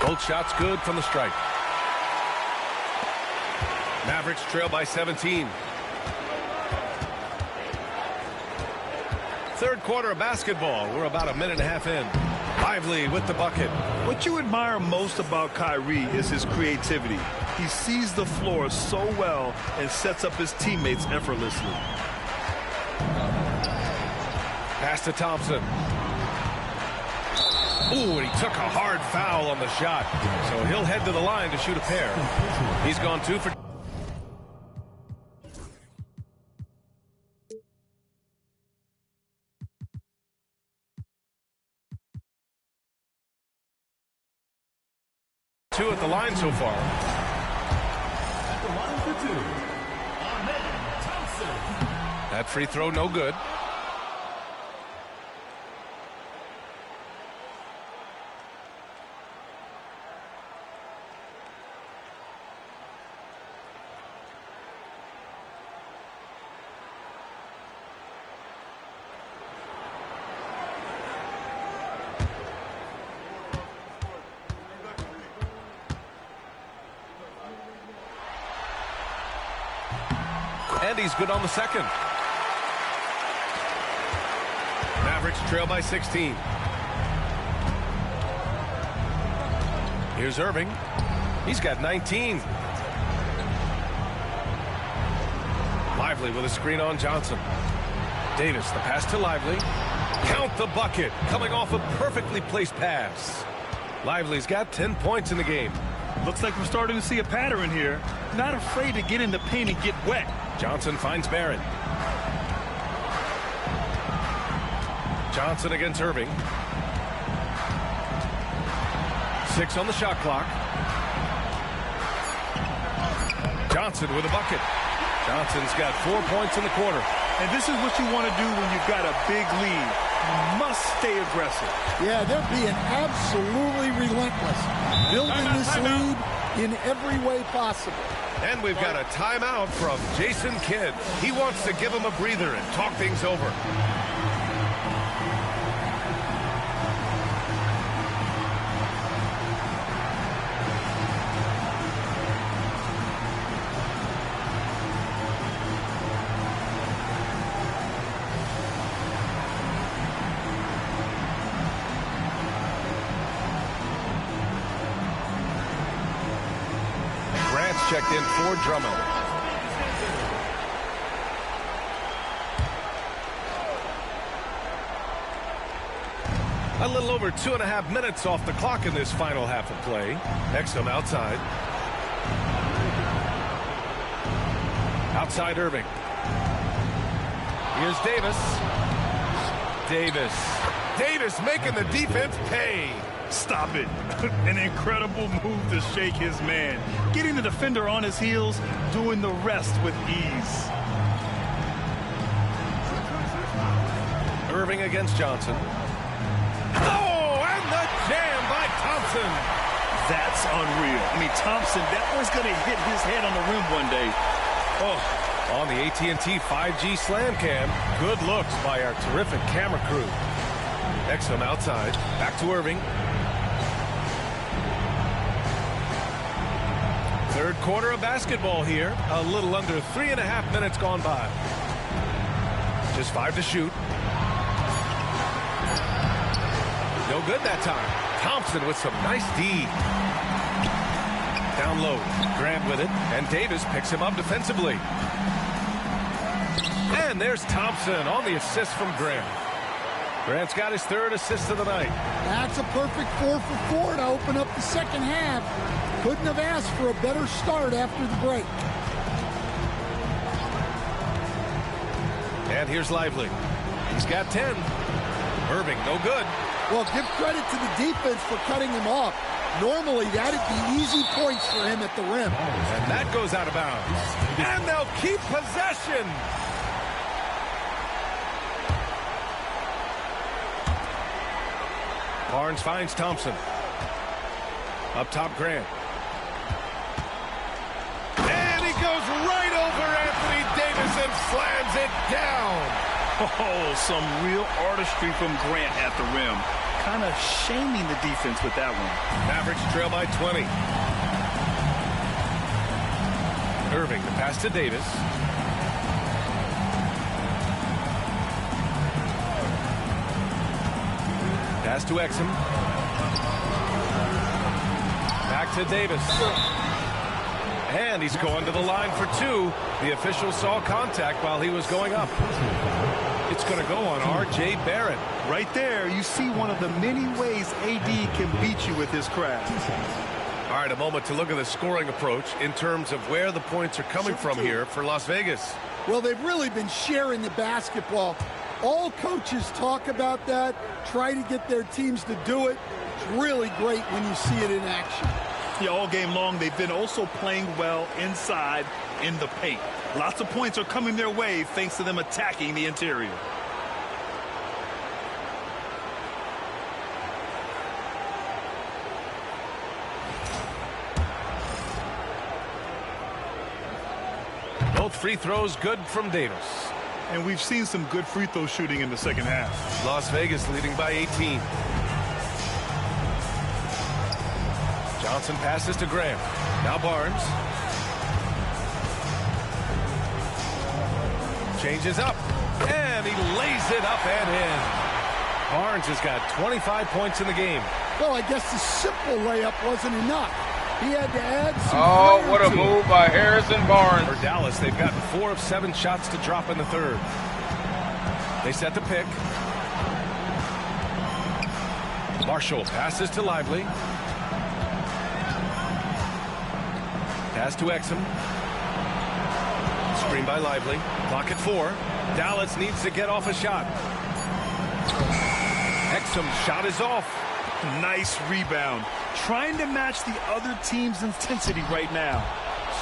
Both shots good from the stripe. Mavericks trail by 17. Third quarter of basketball. We're about a minute and a half in. Lively with the bucket.
What you admire most about Kyrie is his creativity. He sees the floor so well and sets up his teammates effortlessly.
Pass to Thompson. Ooh, and he took a hard foul on the shot. So he'll head to the line to shoot a pair. He's gone 2 for... two at the line so far.
At the line for 2, Thompson.
That free throw no good. And he's good on the second. Mavericks trail by 16. Here's Irving. He's got 19. Lively with a screen on Johnson. Davis, the pass to Lively. Count the bucket, coming off a perfectly placed pass. Lively's got 10 points in the game.
Looks like we're starting to see a pattern here. Not afraid to get in the paint and get wet.
Johnson finds Barrett. Johnson against Irving. 6 on the shot clock. Johnson with a bucket. Johnson's got 4 points in the quarter.
And this is what you want to do when you've got a big lead. You must stay aggressive.
Yeah, they're being absolutely relentless. Building this lead in every way possible.
And we've got a timeout from Jason Kidd. He wants to give him a breather and talk things over. Checked in for Drummond. A little over 2.5 minutes off the clock in this final half of play. Exum outside. Outside Irving. Here's Davis. Davis making the defense pay.
Stop it. An incredible move to shake his man. Getting the defender on his heels, doing the rest with ease.
Irving against Johnson. Oh, and the jam by Thompson.
That's unreal. I mean, Thompson, that was going to hit his head on the rim one day.
Oh, on the AT&T 5G Slam Cam. Good looks by our terrific camera crew. Exum outside. Back to Irving. Third quarter of basketball here. A little under 3.5 minutes gone by. Just 5 to shoot. No good that time. Thompson with some nice D. Down low. Grant with it. And Davis picks him up defensively. And there's Thompson on the assist from Grant. Grant's got his 3rd assist of the night.
That's a perfect 4 for 4 to open up the second half. Couldn't have asked for a better start after the break.
And here's Lively. He's got 10. Irving, no good.
Well, give credit to the defense for cutting him off. Normally, that'd be easy points for him at the rim.
And that goes out of bounds. And they'll keep possession. Barnes finds Thompson. Up top, Grant. And he goes right over Anthony Davis and slams it down.
Oh, some real artistry from Grant at the rim. Kind of shaming the defense with that one.
Mavericks trail by 20. Irving, the pass to Davis. Pass to Exum. Back to Davis. And he's going to the line for two. The official saw contact while he was going up. It's going to go on R.J. Barrett.
Right there, you see one of the many ways AD can beat you with his craft.
All right, a moment to look at the scoring approach in terms of where the points are coming from here for Las Vegas.
Well, they've really been sharing the basketball. All coaches talk about that, try to get their teams to do it. It's really great when you see it in action.
Yeah, all game long, they've been also playing well inside in the paint. Lots of points are coming their way thanks to them attacking the interior.
Both free throws good from Davis.
And we've seen some good free throw shooting in the second half.
Las Vegas leading by 18. Johnson passes to Graham. Now Barnes. Changes up. And he lays it up and in. Barnes has got 25 points in the game.
Well, I guess the simple layup wasn't enough. He had to add some.
Oh, what a move by Harrison Barnes.
For Dallas, they've gotten 4 of 7 shots to drop in the third. They set the pick. Marshall passes to Lively. Pass to Exum. Screen by Lively. Clock at 4. Dallas needs to get off a shot. Exum shot is off.
Nice rebound. Trying to match the other team's intensity right now.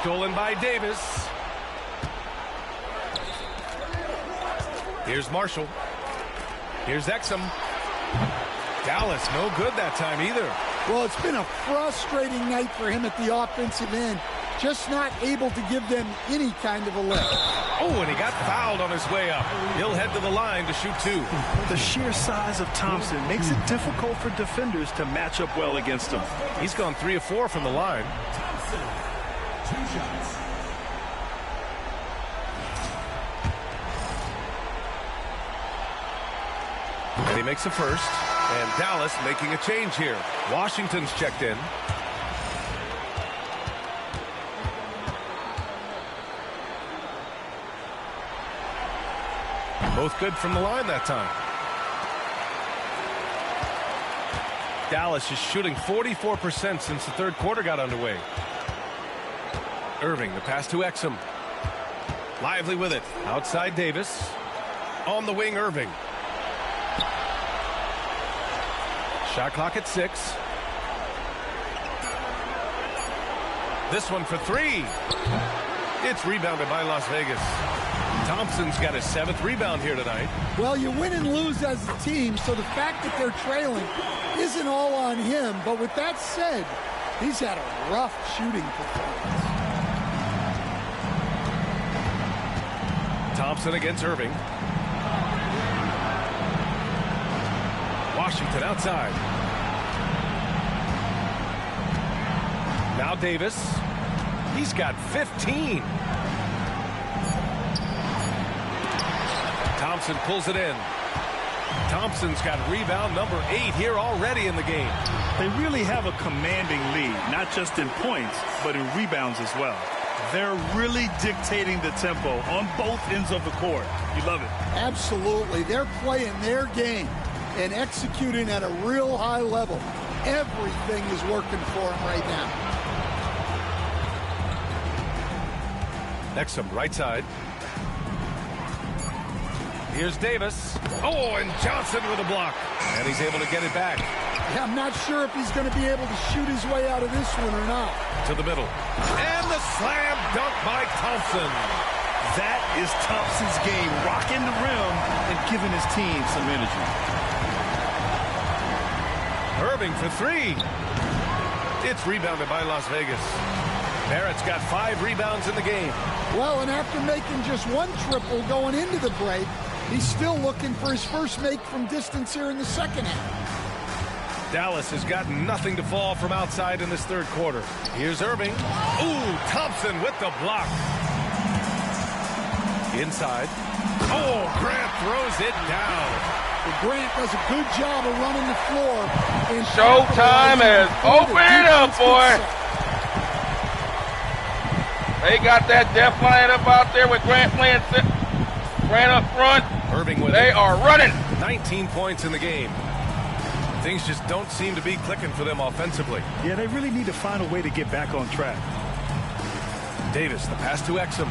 Stolen by Davis. Here's Marshall. Here's Exum. Dallas no good that time either.
Well, it's been a frustrating night for him at the offensive end. Just not able to give them any kind of a lift.
Oh, and he got fouled on his way up. He'll head to the line to shoot 2.
The sheer size of Thompson makes it difficult for defenders to match up well against him.
He's gone 3 of 4 from the line.
Thompson, 2 shots.
And he makes a first. And Dallas making a change here. Washington's checked in. Both good from the line that time. Dallas is shooting 44% since the third quarter got underway. Irving, the pass to Exum. Lively with it. Outside Davis. On the wing, Irving. Shot clock at 6. This one for 3. It's rebounded by Las Vegas. Thompson's got his 7th rebound here tonight.
Well, you win and lose as a team, so the fact that they're trailing isn't all on him. But with that said, he's had a rough shooting performance.
Thompson against Irving. Washington outside. Now Davis. He's got 15. Thompson pulls it in. Thompson's got rebound number 8 here already in the game.
They really have a commanding lead, not just in points, but in rebounds as well. They're really dictating the tempo on both ends of the court. You love it.
Absolutely. They're playing their game and executing at a real high level. Everything is working for them right now.
Exum right side. Here's Davis. Oh, and Johnson with a block. And he's able to get it back.
Yeah, I'm not sure if he's going to be able to shoot his way out of this one or not.
To the middle. And the slam dunk by Thompson.
That is Thompson's game, rocking the rim and giving his team some energy.
Irving for 3. It's rebounded by Las Vegas. Barrett's got 5 rebounds in the game.
Well, and after making just 1 triple going into the break, he's still looking for his first make from distance here in the second half.
Dallas has got nothing to fall from outside in this third quarter. Here's Irving. Ooh, Thompson with the block. Inside. Oh, Grant throws it down.
Grant does a good job of running the floor. And
Showtime has opened it up, boy. They got that depth line up out there with Grant playing Grant up front.
Irving with
They
it.
are running.
19 points in the game. Things just don't seem to be clicking for them offensively.
Yeah, they really need to find a way to get back on track.
Davis, the pass to Exum.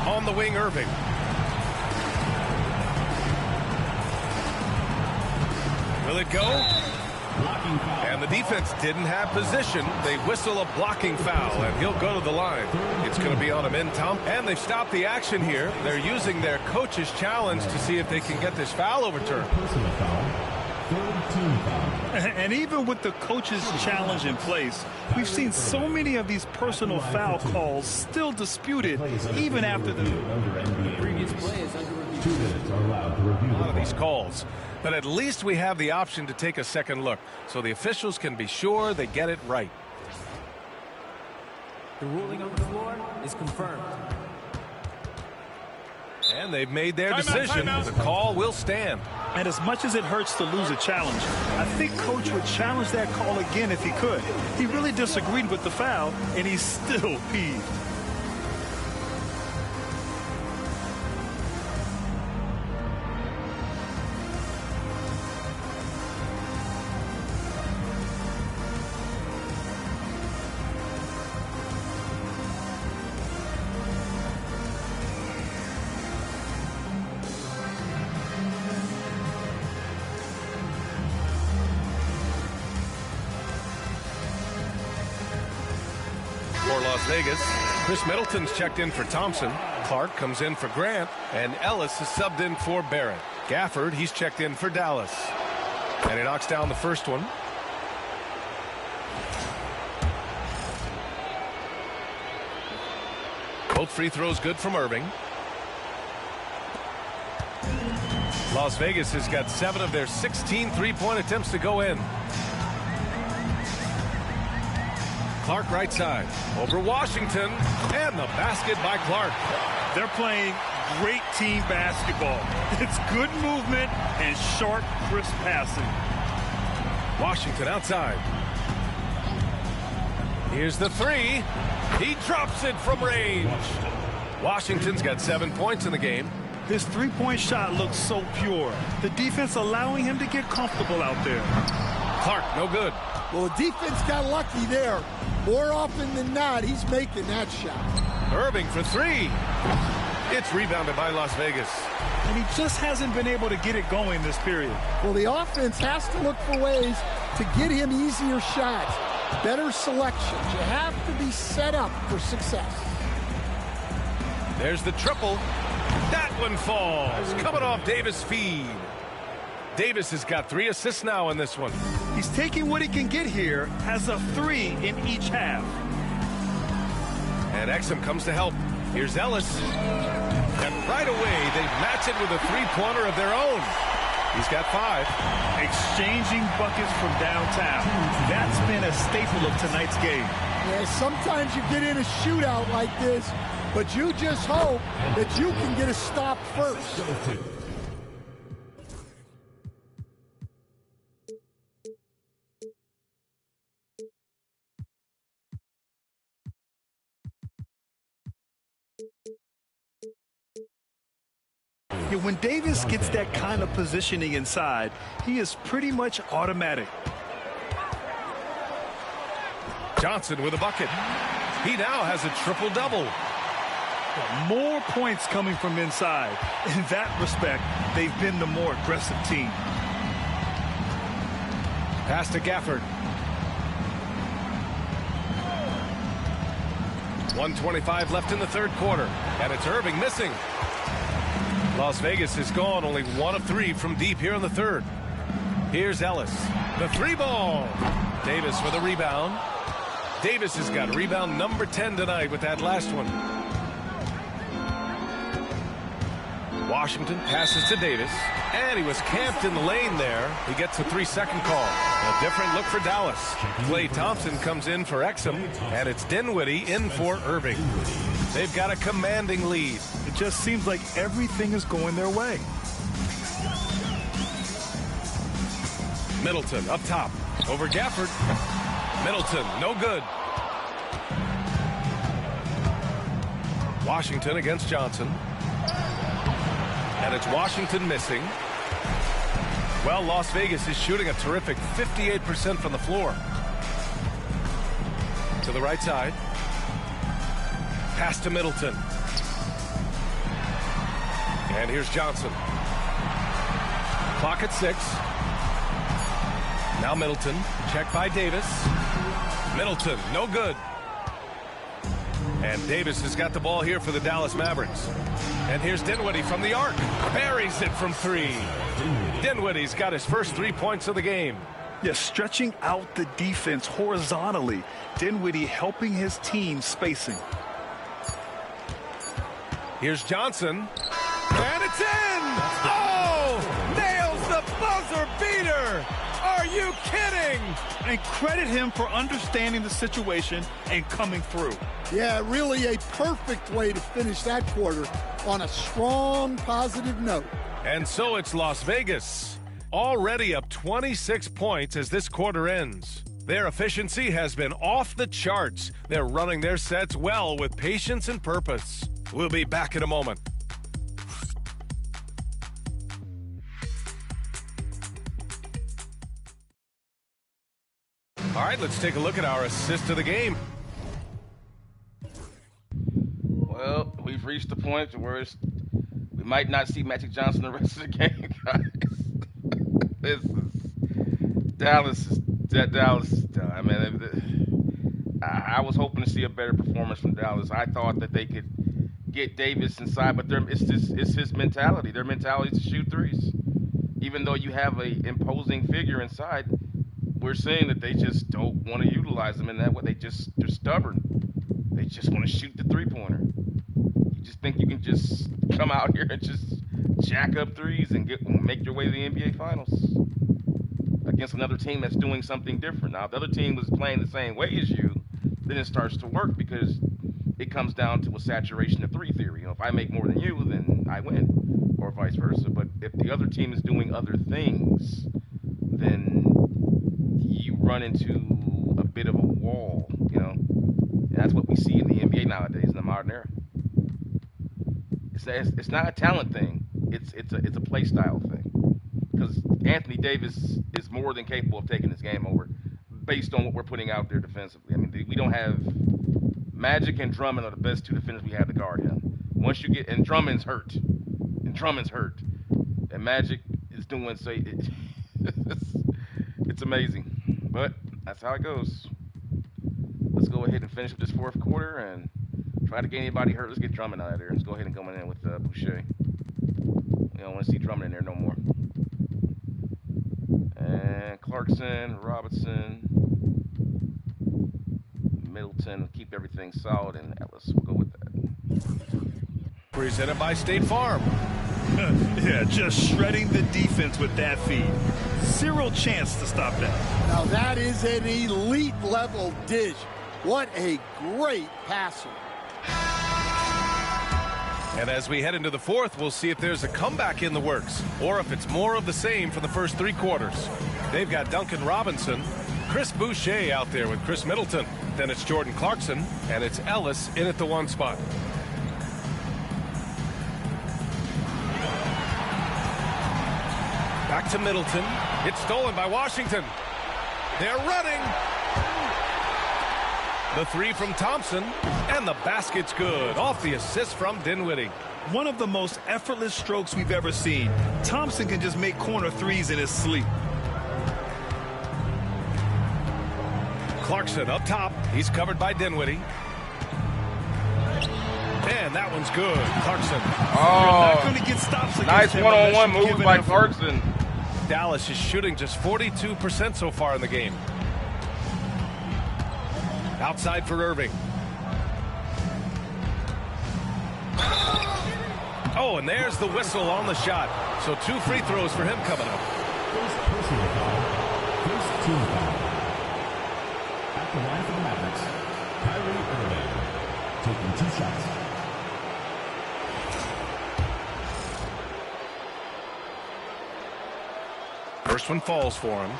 On the wing, Irving. Will it go? And the defense didn't have position. They whistle a blocking foul, and he'll go to the line. It's going to be on him in, Tom. And they've stopped the action here. They're using their coach's challenge to see if they can get this foul overturned.
And even with the coach's challenge in place, we've seen so many of these personal foul calls still disputed even after the previous play is under review.
2 minutes are allowed to review
A lot of these calls. But at least we have the option to take a second look, so the officials can be sure they get it right.
The ruling on the floor is confirmed.
And they've made their decision. The call will stand.
And as much as it hurts to lose a challenge, I think Coach would challenge that call again if he could. He really disagreed with the foul, and he's still peeved.
For Las Vegas, Chris Middleton's checked in for Thompson. Clark comes in for Grant, and Ellis is subbed in for Barrett. Gafford, he's checked in for Dallas. And he knocks down the first one. Both free throws good from Irving. Las Vegas has got 7 of their 16 three-point attempts to go in. Clark right side over Washington, and the basket by Clark.
They're playing great team basketball. It's good movement and sharp, crisp passing.
Washington outside. Here's the three. He drops it from range. Washington's got 7 points in the game.
His three-point shot looks so pure. The defense allowing him to get comfortable out there.
Clark, no good.
Well, the defense got lucky there. More often than not, he's making that shot.
Irving for three. It's rebounded by Las Vegas.
And he just hasn't been able to get it going this period.
Well, the offense has to look for ways to get him easier shots, better selections. You have to be set up for success.
There's the triple. That one falls. Coming off Davis' feed. Davis has got 3 assists now in this one.
He's taking what he can get here, has a 3 in each half.
And Exum comes to help. Here's Ellis. And right away, they match it with a three-pointer of their own. He's got 5.
Exchanging buckets from downtown. That's been a staple of tonight's game.
Yeah, sometimes you get in a shootout like this, but you just hope that you can get a stop first.
Yeah, when Davis gets that kind of positioning inside, he is pretty much automatic.
Johnson with a bucket. He now has a triple-double.
More points coming from inside. In that respect, they've been the more aggressive team.
Pass to Gafford. 1:25 left in the third quarter, and it's Irving missing. Las Vegas has gone only 1 of 3 from deep here in the third. Here's Ellis. The 3-ball. Davis with a rebound. Davis has got rebound number 10 tonight with that last one. Washington passes to Davis, and he was camped in the lane there. He gets a 3-second call. A different look for Dallas. Klay Thompson comes in for Exum, and it's Dinwiddie in for Irving. They've got a commanding lead.
It just seems like everything is going their way.
Middleton up top over Gafford. Middleton, no good. Washington against Johnson. And it's Washington missing. Well, Las Vegas is shooting a terrific 58% from the floor. To the right side. Pass to Middleton. And here's Johnson. Clock at 6. Now Middleton. Checked by Davis. Middleton, no good. And Davis has got the ball here for the Dallas Mavericks. And here's Dinwiddie from the arc. Buries it from 3. Dinwiddie's got his first 3 points of the game.
Yes, stretching out the defense horizontally. Dinwiddie helping his team spacing.
Here's Johnson. And it's in! Oh! Nails the buzzer beater! Are you kidding?
And credit him for understanding the situation and coming through.
Yeah, really a perfect way to finish that quarter on a strong, positive note.
And so it's Las Vegas, already up 26 points as this quarter ends. Their efficiency has been off the charts. They're running their sets well with patience and purpose. We'll be back in a moment. All right, let's take a look at our assist of the game.
Well, we've reached the point where we might not see Magic Johnson the rest of the game, guys. This is Dallas. I mean, I was hoping to see a better performance from Dallas. I thought that they could get Davis inside, but it's his mentality. Their mentality is to shoot threes. Even though you have a imposing figure inside, we're seeing that they just don't want to utilize them in that way. They're stubborn. They just want to shoot the three-pointer. You just think you can just come out here and just jack up threes and make your way to the NBA Finals against another team that's doing something different. Now, if the other team was playing the same way as you, then it starts to work because it comes down to a saturation of three theory. You know, if I make more than you, then I win, or vice versa. But if the other team is doing other things, then you run into a bit of a wall, you know. And that's what we see in the NBA nowadays in the modern era. It's not a talent thing. It's a play style thing. Because Anthony Davis is more than capable of taking this game over based on what we're putting out there defensively. I mean, we don't have Magic and Drummond are the best two defenders we have to guard him. Once you get, and Drummond's hurt. And Magic is doing, it's amazing. But that's how it goes. Let's go ahead and finish up this fourth quarter and try to get anybody hurt. Let's get Drummond out of there. Let's go ahead and come in with Boucher. We don't want to see Drummond in there no more. And Clarkson, Robinson, Middleton, keep everything solid, and Ellis. We'll go with that.
Presented by State Farm.
Yeah, just shredding the defense with that feed. Zero chance to stop that.
Now that is an elite level dish. What a great passer.
And as we head into the fourth, we'll see if there's a comeback in the works or if it's more of the same for the first 3 quarters. They've got Duncan Robinson, Chris Boucher out there with Chris Middleton. Then it's Jordan Clarkson, and it's Ellis in at the 1 spot. Back to Middleton. It's stolen by Washington. They're running. The 3 from Thompson, and the basket's good. Off the assist from Dinwiddie.
One of the most effortless strokes we've ever seen. Thompson can just make corner threes in his sleep.
Clarkson up top. He's covered by Dinwiddie. And that one's good. Clarkson.
Oh,
not going to get stops
nice one-on-one move by Clarkson.
Dallas is shooting just 42% so far in the game. Outside for Irving. Oh, and there's the whistle on the shot. So 2 free throws for him coming up.
First personal foul. First team foul. At the line for the Mavericks, Kyrie Irving, taking 2 shots.
First one falls for him.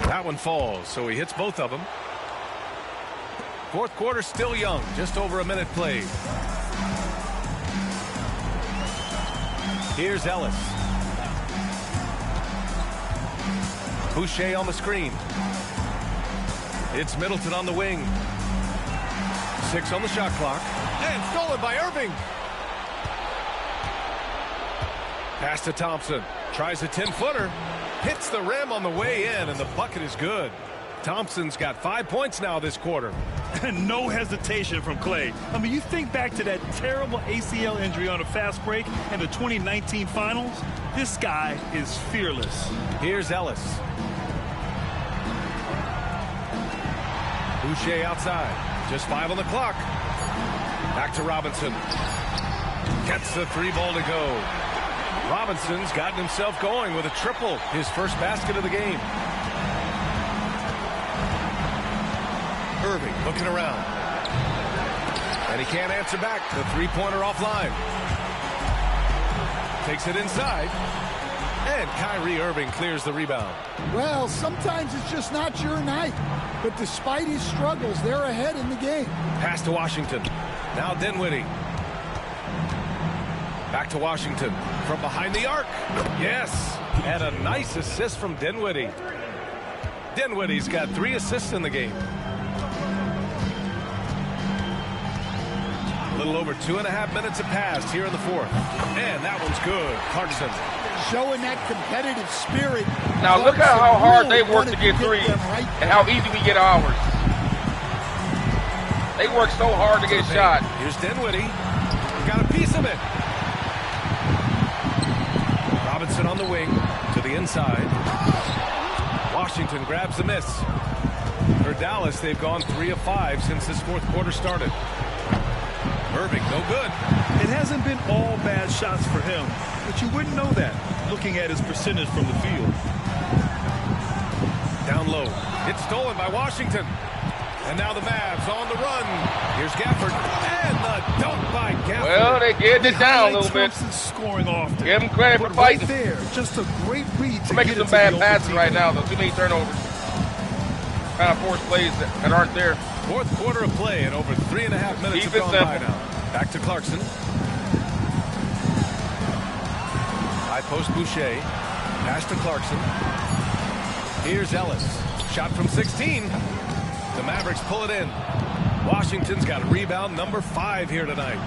That one falls, so he hits both of them. Fourth quarter still young, just over a minute played. Here's Ellis. Boucher on the screen. It's Middleton on the wing. 6 on the shot clock. And stolen by Irving. Pass to Thompson. Tries a 10-footer. Hits the rim on the way in, and the bucket is good. Thompson's got 5 points now this quarter.
And no hesitation from Clay. I mean, you think back to that terrible ACL injury on a fast break in the 2019 finals. This guy is fearless.
Here's Ellis. Boucher outside. Just 5 on the clock. Back to Robinson. Gets the 3 ball to go. Robinson's gotten himself going with a triple. His first basket of the game. Irving looking around. And he can't answer back. The 3-pointer offline. Takes it inside. And Kyrie Irving clears the rebound.
Well, sometimes it's just not your night. But despite his struggles, they're ahead in the game.
Pass to Washington. Now Dinwiddie. Back to Washington. From behind the arc. Yes. And a nice assist from Dinwiddie. Dinwiddie's got 3 assists in the game. A little over 2.5 minutes have passed here in the fourth. And that one's good. Clarkson.
Showing that competitive spirit.
Now look at how hard they work to get threes and how easy we get ours. They work so hard to get shot.
Here's Dinwiddie. Got a piece of it. Robinson on the wing to the inside. Washington grabs the miss. For Dallas, they've gone 3 of 5 since this fourth quarter started. Irving, no good.
It hasn't been all bad shots for him, but you wouldn't know that looking at his percentage from the field.
Down low. It's stolen by Washington. And now the Mavs on the run. Here's Gafford. And the dunk by Gafford.
Well, they get it down a little bit.
Scoring often.
Give him credit for fighting.
Right there, just a great read.
We're making some bad passes right now, though. Too many turnovers. Kind of forced plays that aren't there.
Fourth quarter of play and over 3.5 minutes have gone by now. Back to Clarkson. High post Boucher. Pass to Clarkson. Here's Ellis. Shot from 16. The Mavericks pull it in. Washington's got rebound number 5 here tonight.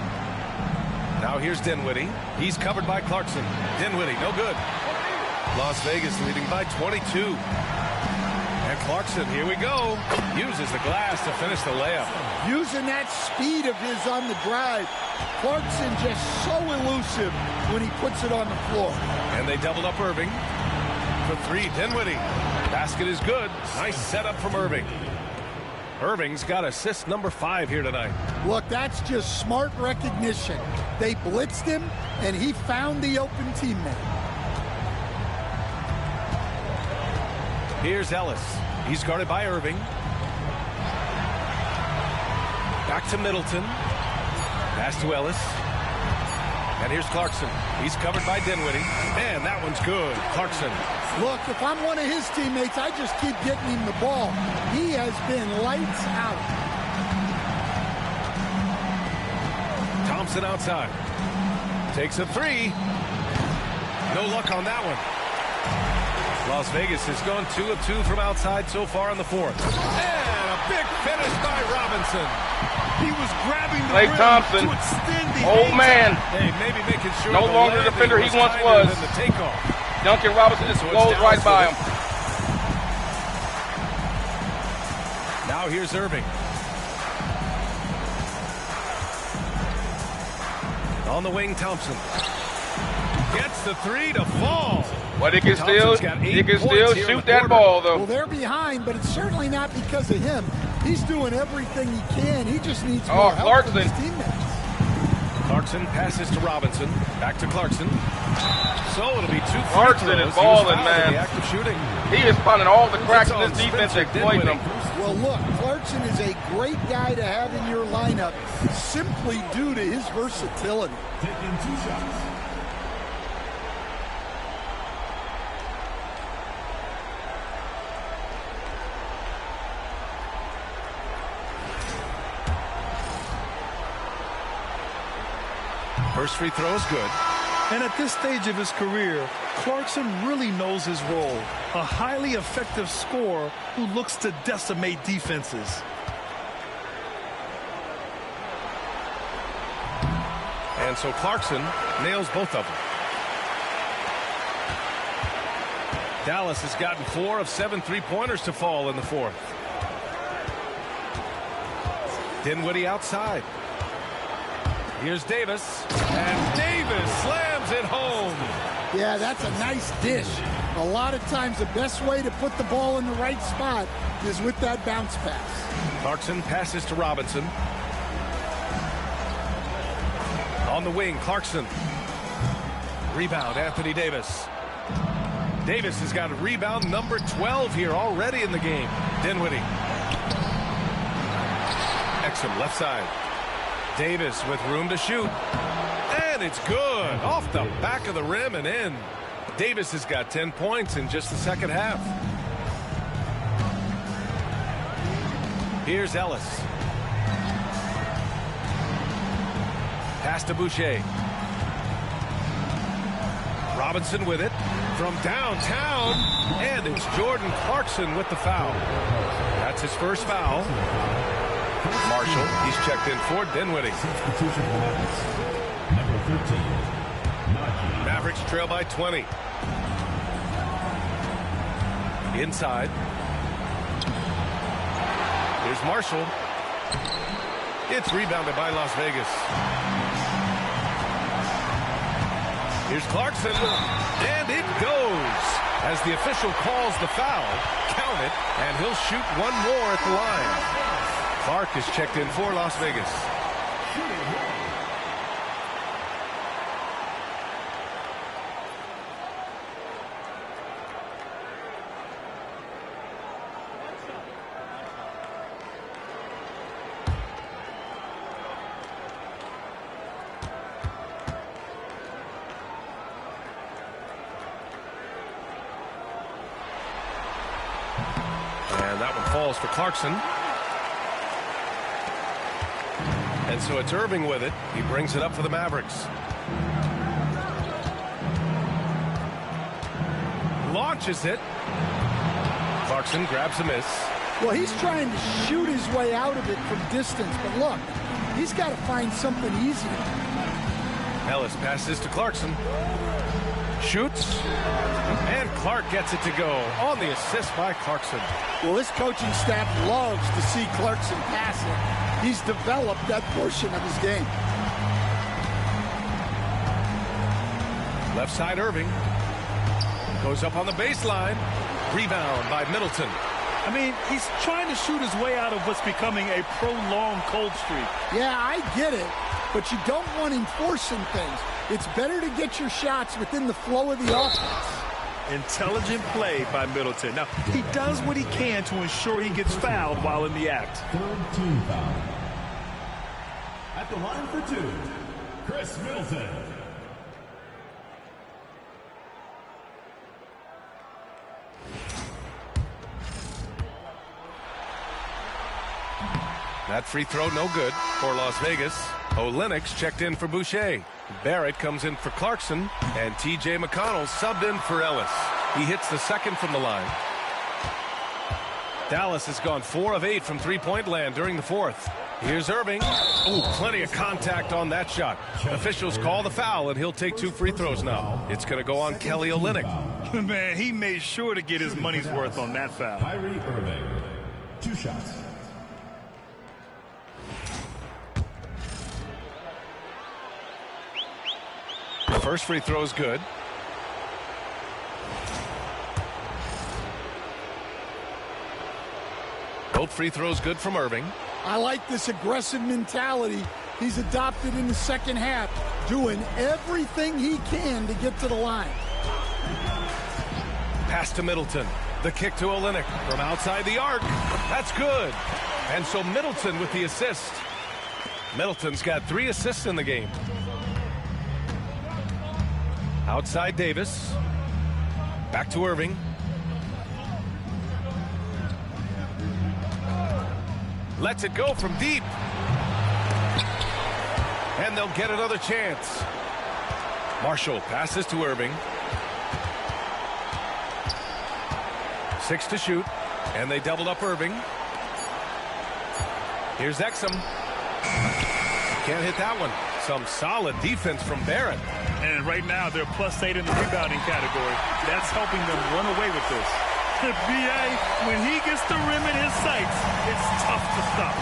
Now here's Dinwiddie. He's covered by Clarkson. Dinwiddie, no good. Las Vegas leading by 22. And Clarkson, here we go. Uses the glass to finish the layup.
Using that speed of his on the drive. Clarkson just so elusive when he puts it on the floor.
And they doubled up Irving. For 3, Dinwiddie. Basket is good. Nice setup from Irving. Irving's got assist number 5 here tonight.
Look, that's just smart recognition. They blitzed him, and he found the open teammate.
Here's Ellis. He's guarded by Irving. Back to Middleton. Pass to Ellis. And here's Clarkson. He's covered by Dinwiddie. And that one's good. Clarkson.
Look, if I'm one of his teammates, I just keep getting him the ball. He has been lights out.
Thompson outside. Takes a 3. No luck on that one. Las Vegas has gone 2 of 2 from outside so far in the fourth. And a big finish by Robinson.
He was grabbing the
Klay
rim
Thompson,
to extend the
old man.
Hey, maybe making sure
No longer the defender he once was.
The takeoff.
Duncan Robinson just blows right by him.
Now here's Irving. On the wing, Thompson. Gets the 3 to fall.
But he can still shoot that ball, though.
Well, they're behind, but it's certainly not because of him. He's doing everything he can. He just needs more help from his teammates.
Clarkson passes to Robinson. Back to Clarkson. So it'll be 2 free
Clarkson
throws.
is balling, man.
Active shooting.
He is finding all the cracks in this defense, exploiting them.
Well, look, Clarkson is a great guy to have in your lineup simply due to his versatility.
Taking 2 shots.
First free throw is good.
And at this stage of his career, Clarkson really knows his role. A highly effective scorer who looks to decimate defenses.
And so Clarkson nails both of them. Dallas has gotten 4 of 7 three-pointers to fall in the fourth. Dinwiddie outside. Here's Davis, and Davis slams it home.
Yeah, that's a nice dish. A lot of times the best way to put the ball in the right spot is with that bounce pass.
Clarkson passes to Robinson. On the wing, Clarkson. Rebound, Anthony Davis. Davis has got a rebound number 12 here already in the game. Dinwiddie. Exum left side. Davis with room to shoot. And it's good. Off the back of the rim and in. Davis has got 10 points in just the second half. Here's Ellis. Pass to Boucher. Robinson with it from downtown. And it's Jordan Clarkson with the foul. That's his first foul. Marshall, he's checked in for Dinwiddie.
Number 13.
Mavericks trail by 20. Inside. Here's Marshall. It's rebounded by Las Vegas. Here's Clarkson. And it goes. As the official calls the foul, count it, and he'll shoot one more at the line. Clark is checked in for Las Vegas. And that one falls for Clarkson. And so it's Irving with it. He brings it up for the Mavericks. Launches it. Clarkson grabs a miss.
Well, he's trying to shoot his way out of it from distance, but look, he's got to find something easier.
Ellis passes to Clarkson. Shoots. And Clark gets it to go on the assist by Clarkson.
Well, this coaching staff loves to see Clarkson pass it. He's developed that portion of his game.
Left side Irving. Goes up on the baseline. Rebound by Middleton.
I mean, he's trying to shoot his way out of what's becoming a prolonged cold streak.
Yeah, I get it, but you don't want him forcing things. It's better to get your shots within the flow of the offense.
Intelligent play by Middleton. Now, he does what he can to ensure he gets fouled while in the act.
Third team foul. At the line for 2, Chris Middleton.
That free throw no good for Las Vegas. Olynyk's checked in for Boucher. Barrett comes in for Clarkson, and T.J. McConnell subbed in for Ellis. He hits the second from the line. Dallas has gone 4 of 8 from three-point land during the fourth. Here's Irving. Ooh, plenty of contact on that shot. Officials call the foul, and he'll take 2 free throws now. It's going to go on Kelly Olynyk.
Man, he made sure to get his money's worth on that foul.
Kyrie Irving. 2 shots.
First free throw is good. Both free throws good from Irving.
I like this aggressive mentality he's adopted in the second half, doing everything he can to get to the line.
Pass to Middleton. The kick to Olynyk from outside the arc. That's good. And so Middleton with the assist. Middleton's got 3 assists in the game. Outside Davis. Back to Irving. Lets it go from deep. and they'll get another chance. Marshall passes to Irving. 6 to shoot, and they doubled up Irving. Here's Exum. Can't hit that one. Some solid defense from Barrett.
And right now, they're +8 in the rebounding category. That's helping them run away with this. B.A., when he gets the rim in his sights, it's tough to stop.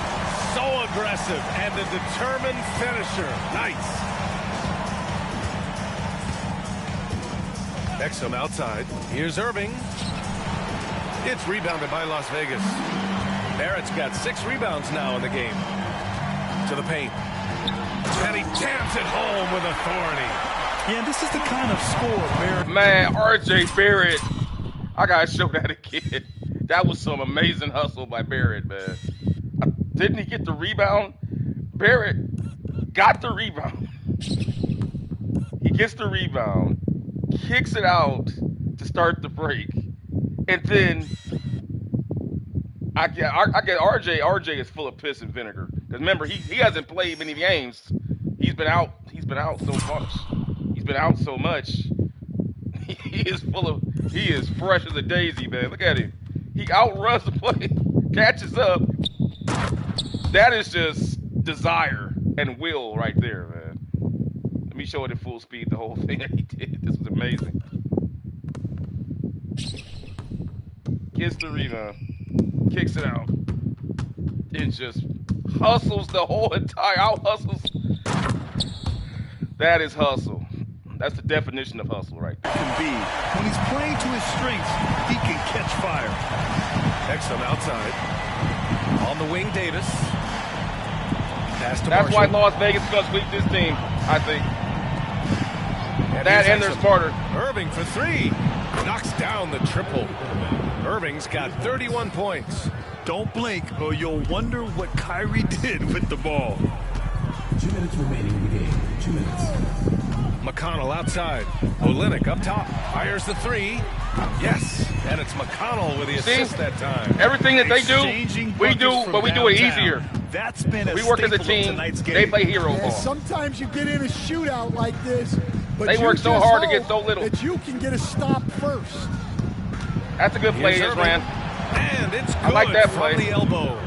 So aggressive and a determined finisher. Nice. Exum outside. Here's Irving. It's rebounded by Las Vegas. Barrett's got 6 rebounds now in the game. To the paint. And he jams it home with authority.
Yeah, this is the kind of score Barrett.
Man, R.J. Barrett. I got to show that again. That was some amazing hustle by Barrett, man. Didn't he get the rebound? Barrett got the rebound. He gets the rebound, kicks it out to start the break. And then I get RJ. RJ is full of piss and vinegar. Because remember, he hasn't played many games. He's been out so much. He's been out so much. He is fresh as a daisy, man. Look at him. He outruns the play, catches up. That is just desire and will right there, man. Let me show it at full speed, the whole thing that he did. This was amazing. Gets the rebound, kicks it out. It just hustles the whole entire, out-hustles. That is hustle. That's the definition of hustle right there.
Can be. When he's playing to his strengths, he can catch fire.
Exum outside. On the wing, Davis. Pass to
That's
Marshall.
why Las Vegas is going to sweep this team, I think. And they're smarter.
Irving for 3. Knocks down the triple. Irving's got 31 points.
Don't blink or you'll wonder what Kyrie did with the ball.
2 minutes remaining in the game. 2 minutes.
McConnell outside. Olynyk up top. Fires the 3. Yes. And it's McConnell with the assist that time.
Everything that they do, we do, but we do it easier.
That's been
we work as a team. They play hero ball.
Sometimes you get in a shootout like this, but
they work so hard to get so little.
That you can get a stop first.
That's a good play, Isran.
And it's good.
I like that play.
From the elbow.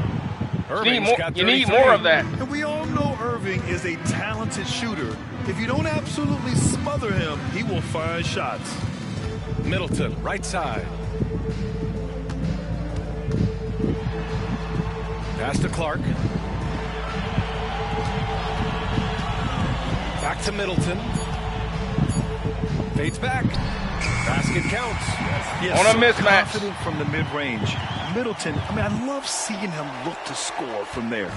You need more of that.
And we all know Irving is a talented shooter. If you don't absolutely smother him, he will find shots.
Middleton, right side. Pass to Clark. Back to Middleton. Fades back. Basket counts.
Yes,
on a mismatch.
Confident from the mid-range. Middleton, I love seeing him look to score from there.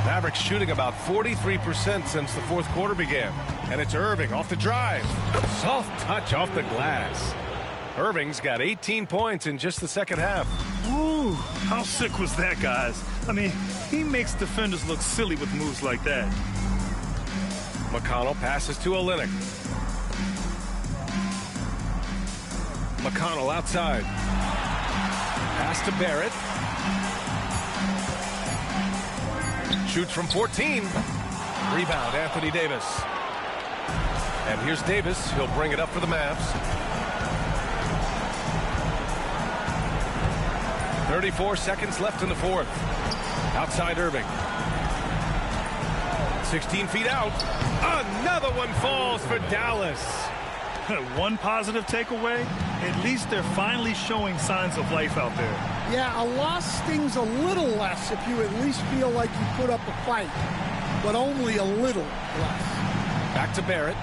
Mavericks shooting about 43% since the fourth quarter began. And it's Irving off the drive. Soft touch off the glass. Irving's got 18 points in just the second half.
Ooh, how sick was that, guys? He makes defenders look silly with moves like that.
McConnell passes to Olynyk. McConnell outside. Pass to Barrett. Shoots from 14. Rebound, Anthony Davis. And here's Davis. He'll bring it up for the Mavs. 34 seconds left in the fourth. Outside Irving. 16 feet out. Another one falls for Dallas.
One positive takeaway, at least they're finally showing signs of life out there.
Yeah, a loss stings a little less if you at least feel like you put up a fight, but only a little less.
Back to Barrett.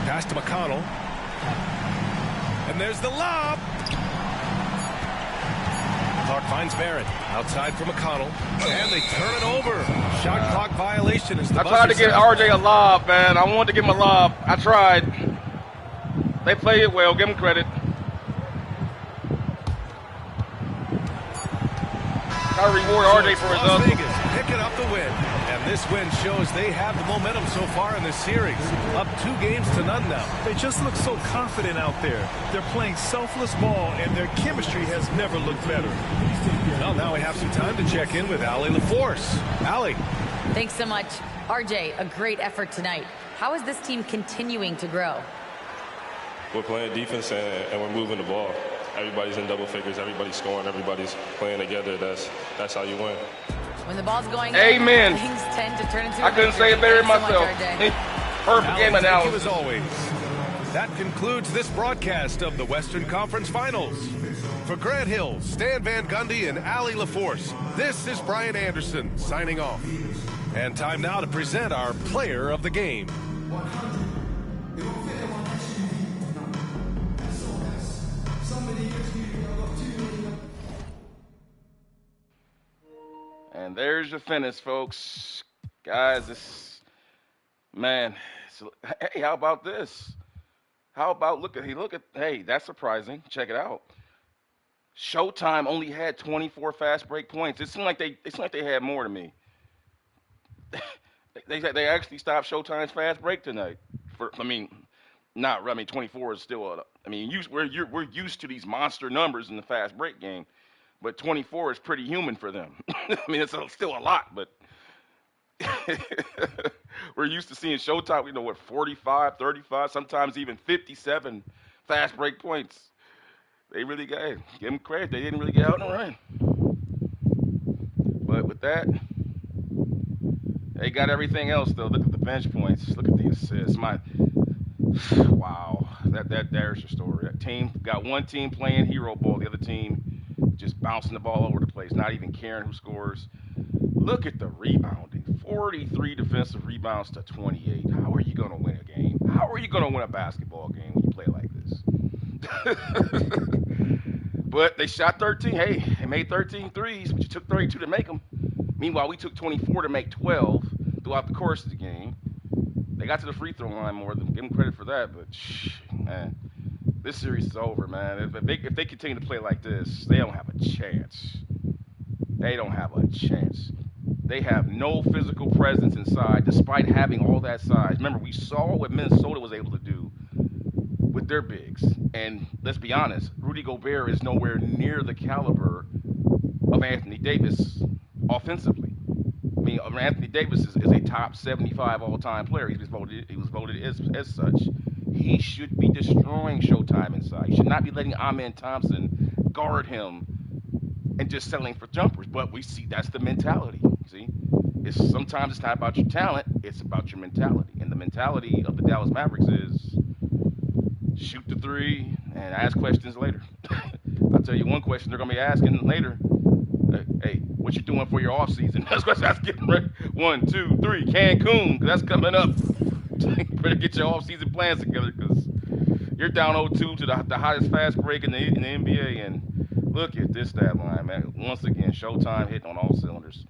Pass to McConnell. And there's the lob. Clark finds Barrett. Outside for McConnell. And they turn it over. Shot clock violation. As the
I tried to give RJ a lob, man. I wanted to give him a lob. I tried. They play it well. Give them credit. Gotta reward RJ for his
Las
hustle.
Vegas picking up the win. And this win shows they have the momentum so far in this series. Up 2-0 now.
They just look so confident out there. They're playing selfless ball, and their chemistry has never looked better.
Well, now we have some time to check in with Allie LaForce. Allie.
Thanks so much. RJ, a great effort tonight. How is this team continuing to grow?
We're playing defense and we're moving the ball. Everybody's in double figures. Everybody's scoring. Everybody's playing together. That's how you win.
When the ball's going
Amen.
in, things tend to turn into
I couldn't say it better myself. Perfect game analysis.
As always. That concludes this broadcast of the Western Conference Finals. For Grant Hill, Stan Van Gundy, and Allie LaForce, this is Brian Anderson signing off. And time now to present our player of the game.
And there's your finish, folks. Guys, hey, how about this? How about look at hey, that's surprising. Check it out. Showtime only had 24 fast break points. It seemed like they had more to me. they actually stopped Showtime's fast break tonight. 24 is still we're used to these monster numbers in the fast break game, but 24 is pretty human for them. I mean, it's still a lot, but we're used to seeing Showtime, 45, 35, sometimes even 57 fast break points. They really give them credit. They didn't really get out and run. But with that, they got everything else, though. Look at the bench points. Look at the assists. Wow. There's your story. That team got one team playing hero ball, the other team just bouncing the ball over the place, not even caring who scores. Look at the rebounding. 43 defensive rebounds to 28. How are you going to win a game? How are you going to win a basketball game when you play like this? But they shot 13. Hey, they made 13 threes, but you took 32 to make them. Meanwhile, we took 24 to make 12 throughout the course of the game. They got to the free throw line more than give them credit for that, but man, this series is over, man. If they continue to play like this, they don't have a chance. They don't have a chance. They have no physical presence inside, despite having all that size. Remember, we saw what Minnesota was able to do with their bigs. And let's be honest, Rudy Gobert is nowhere near the caliber of Anthony Davis offensively. I mean, Anthony Davis is a top 75 all-time player. He was voted as such. He should be destroying Showtime inside. He should not be letting Amen Thompson guard him and just settling for jumpers. But we see that's the mentality. See, sometimes it's not about your talent; it's about your mentality. And the mentality of the Dallas Mavericks is shoot the three and ask questions later. I'll tell you one question they're going to be asking later. Hey, what you doing for your off season? That's what I was getting ready. 1, 2, 3, Cancun, because that's coming up. You better get your off season plans together, because you're down 0-2 to the hottest fast break in the NBA. And look at this stat line, man. Once again, Showtime hitting on all cylinders.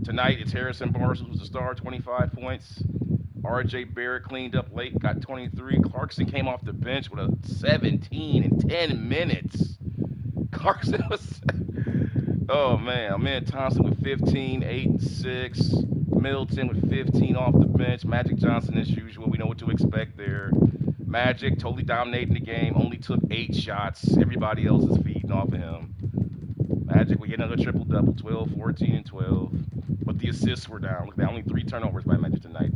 Tonight, it's Harrison Barnes who's the star, 25 points. RJ Barrett cleaned up late, got 23. Clarkson came off the bench with a 17 in 10 minutes. Clarkson was, oh man, Amen Thompson with 15, 8 and 6. Middleton with 15 off the bench. Magic Johnson as usual. We know what to expect there. Magic totally dominating the game. Only took 8 shots. Everybody else is feeding off of him. Magic will get another triple-double, 12, 14, and 12. But the assists were down. Look, only 3 turnovers by Magic tonight.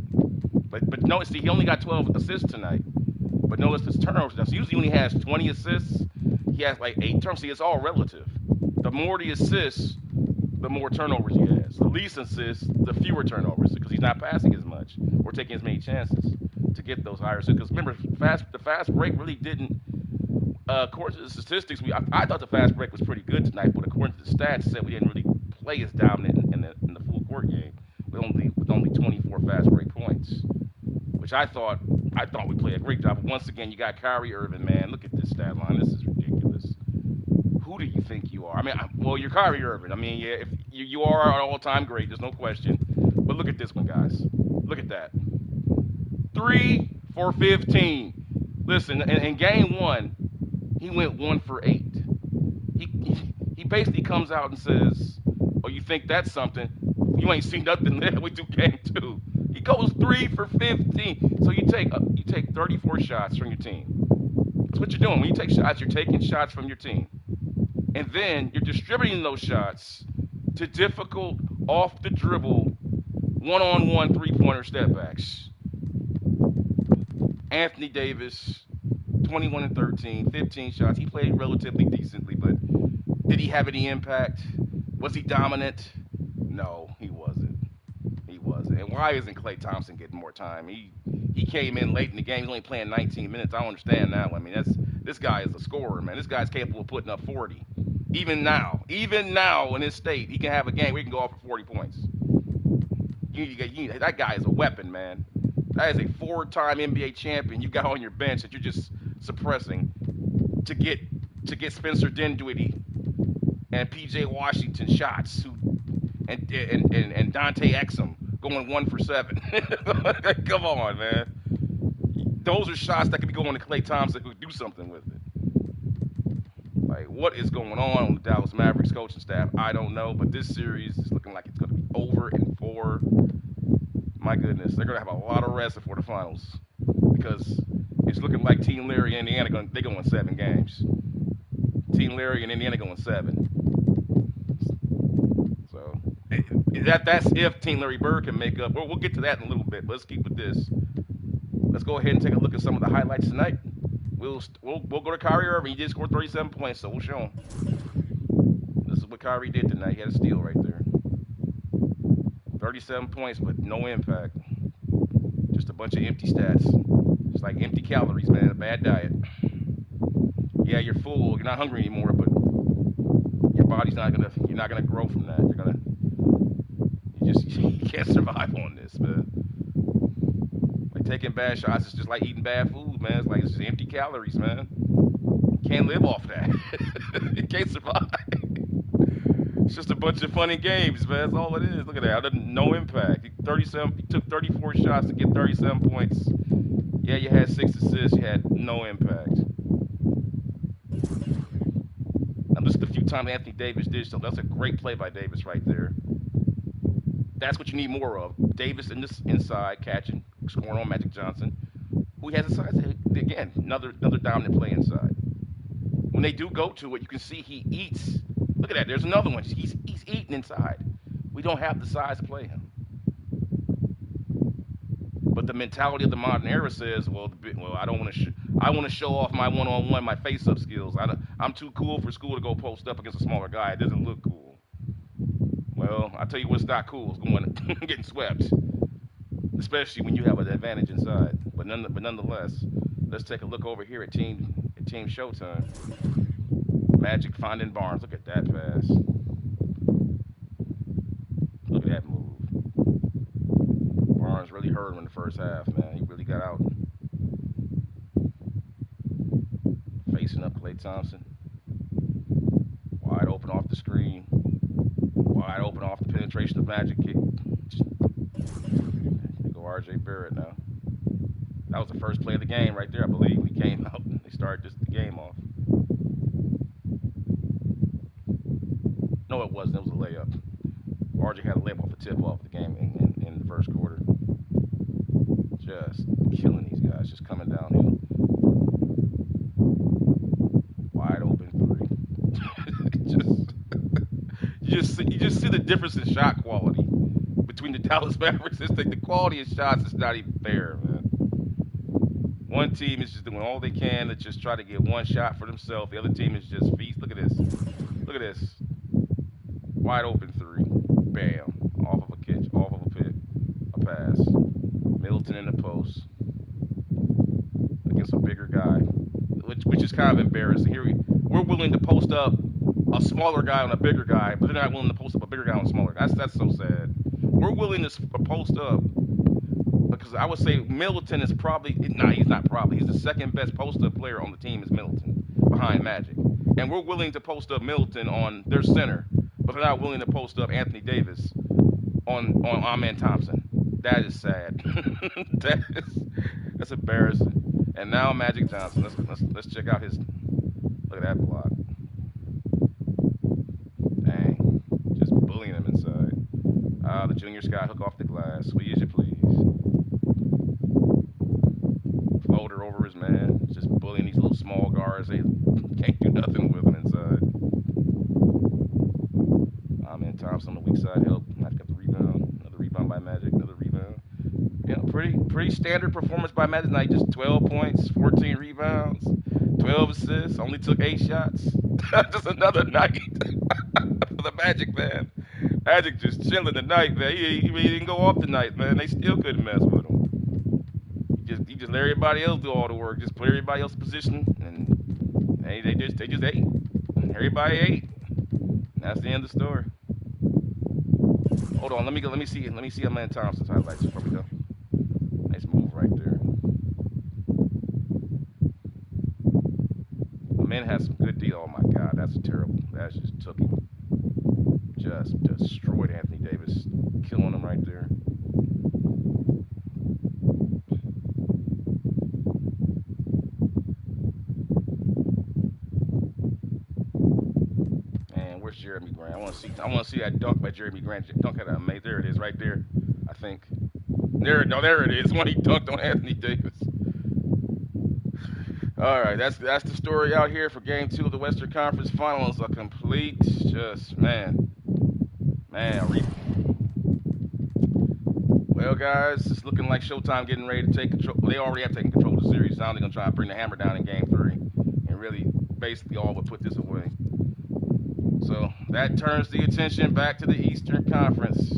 But notice, he only got 12 assists tonight. But notice his turnovers down. So usually when he has 20 assists, he has like 8 turnovers. See, it's all relative. The more the assists, the more turnovers he has. The least assists, the fewer turnovers, because he's not passing as much or taking as many chances to get those higher assists. Because remember, the fast break really didn't. According to the statistics, I thought the fast break was pretty good tonight, but according to the stats, said we didn't really play as dominant in the full court game with only 24 fast break points, which I thought we played a great job. But once again, you got Kyrie Irving, man. Look at this stat line. This is ridiculous. Who do you think you are? I mean, you're Kyrie Irving. I mean, yeah, if you are an all-time great, there's no question. But look at this one, guys. Look at that. 3 for 15. Listen, in game 1. He went 1 for 8. He basically comes out and says, "Oh, you think that's something? You ain't seen nothing there. We do game 2." He goes 3 for 15. So you take 34 shots from your team. That's what you're doing. When you take shots, you're taking shots from your team, and then you're distributing those shots to difficult off the dribble One-on-one three-pointer step backs. Anthony Davis, 21 and 13, 15 shots. He played relatively decently, but did he have any impact? Was he dominant? No, he wasn't. He wasn't. And why isn't Klay Thompson getting more time? He came in late in the game. He's only playing 19 minutes. I don't understand that one. I mean, this guy is a scorer, man. This guy's capable of putting up 40. Even now in his state, he can have a game where he can go off for 40 points. That guy is a weapon, man. That is a 4-time NBA champion you got on your bench that you're just suppressing to get Spencer Dinwiddie and PJ Washington shots and Dante Exum going 1 for 7. Come on, man. Those are shots that could be going to Klay Thompson who could do something with it. Like, what is going on the Dallas Mavericks coaching staff? I don't know, but this series is looking like it's going to be over in 4. My goodness, they're going to have a lot of rest before the finals because it's looking like Team Larry and Indiana they're going 7 games. Team Larry and Indiana going 7. So that's if Team Larry Bird can make up. We'll get to that in a little bit. But let's keep with this. Let's go ahead and take a look at some of the highlights tonight. We'll go to Kyrie Irving. He did score 37 points, so we'll show him. This is what Kyrie did tonight. He had a steal right there. 37 points, but no impact. Just a bunch of empty stats. It's like empty calories, man. A bad diet. Yeah, you're full. You're not hungry anymore, but your body's you're not gonna grow from that. You can't survive on this, man. Like taking bad shots is just like eating bad food, man. It's just empty calories, man. You can't live off that. You can't survive. It's just a bunch of funny games, man. That's all it is. Look at that. No impact. He took 34 shots to get 37 points. Yeah, you had 6 assists. You had no impact. Now, just a few times Anthony Davis did so. That's a great play by Davis right there. That's what you need more of. Davis inside, catching, scoring on Magic Johnson, who has a size. Again, another dominant play inside. When they do go to it, you can see he eats. Look at that. There's another one. He's eating inside. We don't have the size to play him. But the mentality of the modern era says, well, I don't want to. I want to show off my one-on-one, my face-up skills. I'm too cool for school to go post up against a smaller guy. It doesn't look cool. Well, I tell you what's not cool is getting swept, especially when you have an advantage inside. But nonetheless, let's take a look over here at Team Showtime. Magic finding Barnes. Look at that pass. Look at that move. Barnes really hurt him in the first half, man. He really got out. Facing up Klay Thompson. Wide open off the screen. Wide open off the penetration of Magic kick. There go RJ Barrett now. That was the first play of the game right there, I believe. He came out and they started the game off. No, it wasn't. It was a layup. RJ had a layup off the tip off the game in the first quarter. Just killing these guys, just coming downhill. Wide open 3. you just see the difference in shot quality between the Dallas Mavericks. The quality of shots is not even fair, man. One team is just doing all they can to just try to get one shot for themselves. The other team is just feast. Look at this. Look at this. Wide open 3. Bam. Off of a catch. Off of a pass. Middleton in the post. Against a bigger guy. Which is kind of embarrassing. Here we're willing to post up a smaller guy on a bigger guy, but they're not willing to post up a bigger guy on a smaller guy. That's so sad. We're willing to post up because I would say Middleton is probably, he's not probably. He's the second best post-up player on the team is Middleton, behind Magic. And we're willing to post up Middleton on their center, but they're not willing to post up Anthony Davis on Amen Thompson. That is sad. That's embarrassing. And now Magic Johnson. Let's check out his. Look at that block. Dang, just bullying him inside. The junior Sky hook off the glass. Squeeze you please. Floater over his man. Just bullying these little small guards. They can't do nothing with him inside. Amen Thompson on the weak side help. Magic got the rebound. Another rebound by Magic. pretty standard performance by Magic tonight. Just 12 points, 14 rebounds, 12 assists. Only took 8 shots. Just another night for the Magic, man. Magic just chilling tonight, man. He didn't go off tonight, man. They still couldn't mess with him. He just let everybody else do all the work. Just play everybody else's position, and they just ate. Everybody ate. And that's the end of the story. Hold on, let me see Amen Thompson's highlights before we go. Nice move right there. Amen has some good deal. Oh my God, that's terrible. That just took him. Just destroyed Anthony Davis, killing him right there. Man, where's Jeremy Grant? I want to see that dunk by Jeremy Grant. Dunk had a made. There it is, right there. I think. There it is. When he dunked on Anthony Davis. All right, that's the story out here for Game 2 of the Western Conference Finals. A complete, man. Well, guys, it's looking like Showtime getting ready to take control. Well, they already have taken control of the series. Now they're going to try and bring the hammer down in Game 3 and really basically all but put this away. So that turns the attention back to the Eastern Conference.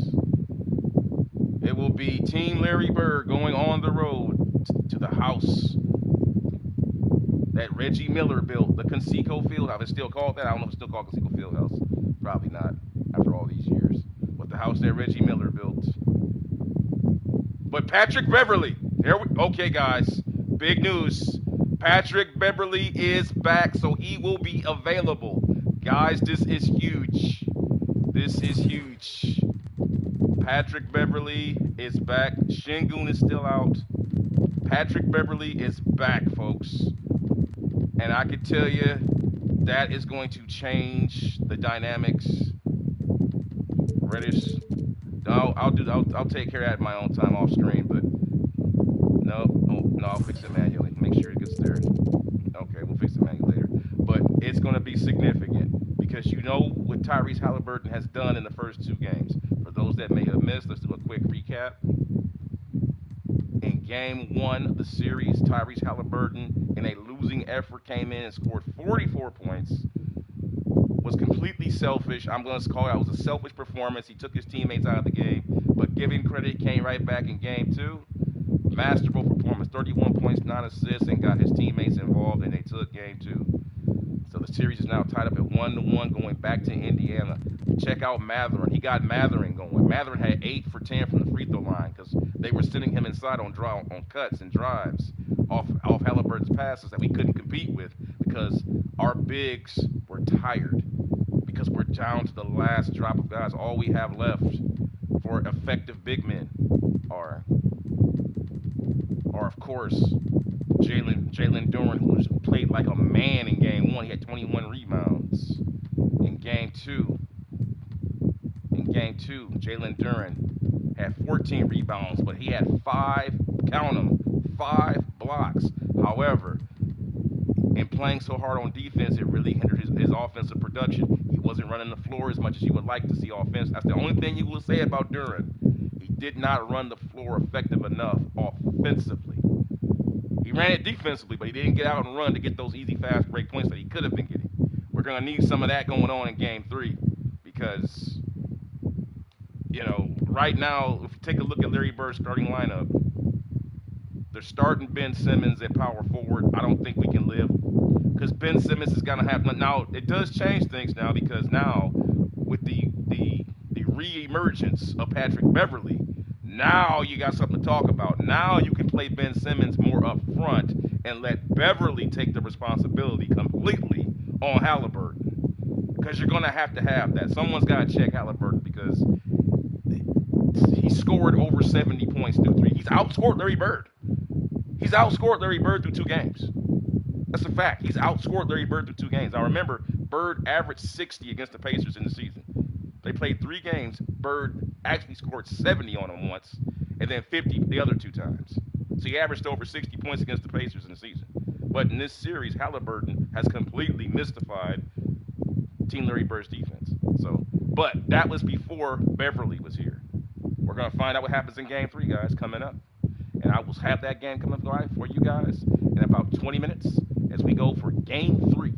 It will be Team Larry Bird going on the road to the house that Reggie Miller built, the Conseco Fieldhouse. It's still called that? I don't know if it's still called Conseco Fieldhouse. Probably not after all these years. But the house that Reggie Miller built. But Patrick Beverley, okay, guys, big news. Patrick Beverley is back, so he will be available. Guys, this is huge. This is huge. Patrick Beverley is back. Şengün is still out. Patrick Beverley is back, folks. And I can tell you that is going to change the dynamics. Reddish. I'll take care of that in my own time off screen, but no, I'll fix it manually. Make sure it gets there. Okay, we'll fix it manually later. But it's going to be significant because you know what Tyrese Halliburton has done in the first 2 games. For those that may have missed, let's do a quick recap. In Game 1 of the series, Tyrese Halliburton, in a losing effort, came in and scored 44 points. Was completely selfish. I'm going to call it was a selfish performance. He took his teammates out of the game, but give him credit, he came right back in Game 2. Masterful performance, 31 points, 9 assists, and got his teammates involved, and they took Game 2. So the series is now tied up at 1-1, going back to Indiana. Check out Mathurin. He got Mathurin going. Mathurin had 8 for 10 from the free throw line because they were sending him inside on cuts and drives off Halliburton's passes that we couldn't compete with because our bigs were tired. Because we're down to the last drop of guys. All we have left for effective big men are of course, Jalen Duren, who played like a man in Game 1. He had 21 rebounds. In Game 2, Jalen Duren had 14 rebounds, but he had 5 blocks. However, in playing so hard on defense, it really hindered his offensive production. He wasn't running the floor as much as you would like to see offense. That's the only thing you will say about Duren. He did not run the floor effective enough offensively. He ran it defensively, but he didn't get out and run to get those easy, fast break points that he could have been getting. We're going to need some of that going on in Game 3 because, right now, if you take a look at Larry Bird's starting lineup, they're starting Ben Simmons at power forward. I don't think we can live because Ben Simmons is going to have – now, it does change things now because now with the re-emergence of Patrick Beverley, now you got something to talk about. Now you can play Ben Simmons more up front and let Beverley take the responsibility completely on Halliburton because you're going to have that. Someone's got to check Halliburton because he scored over 70 points through 3. He's outscored Larry Bird. He's outscored Larry Bird through 2 games. That's a fact. He's outscored Larry Bird through 2 games. Now remember, Bird averaged 60 against the Pacers in the season. They played 3 games. Bird actually scored 70 on them once, and then 50 the other 2 times. So he averaged over 60 points against the Pacers in the season. But in this series, Halliburton has completely mystified Team Larry Bird's defense. But that was before Beverley was here. We're going to find out what happens in Game 3, guys, coming up. And I will have that game coming live for you guys in about 20 minutes as we go for Game 3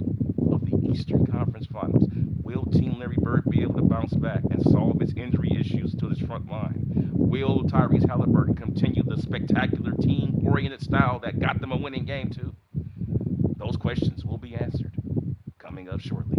of the Eastern Conference Finals. Will Team Larry Bird be able to bounce back and solve its injury issues to its front line? Will Tyrese Halliburton continue the spectacular team-oriented style that got them a winning game 2? Those questions will be answered coming up shortly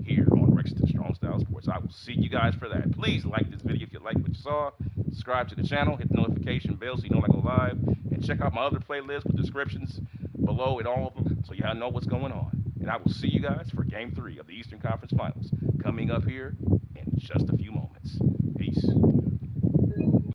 here on Rexton Strong Style Sports. I will see you guys for that. Please like this video if you like what you saw. Subscribe to the channel, hit the notification bell so you know when I go live, and check out my other playlist with descriptions below in all of them so y'all know what's going on. And I will see you guys for Game 3 of the Eastern Conference Finals coming up here in just a few moments. Peace.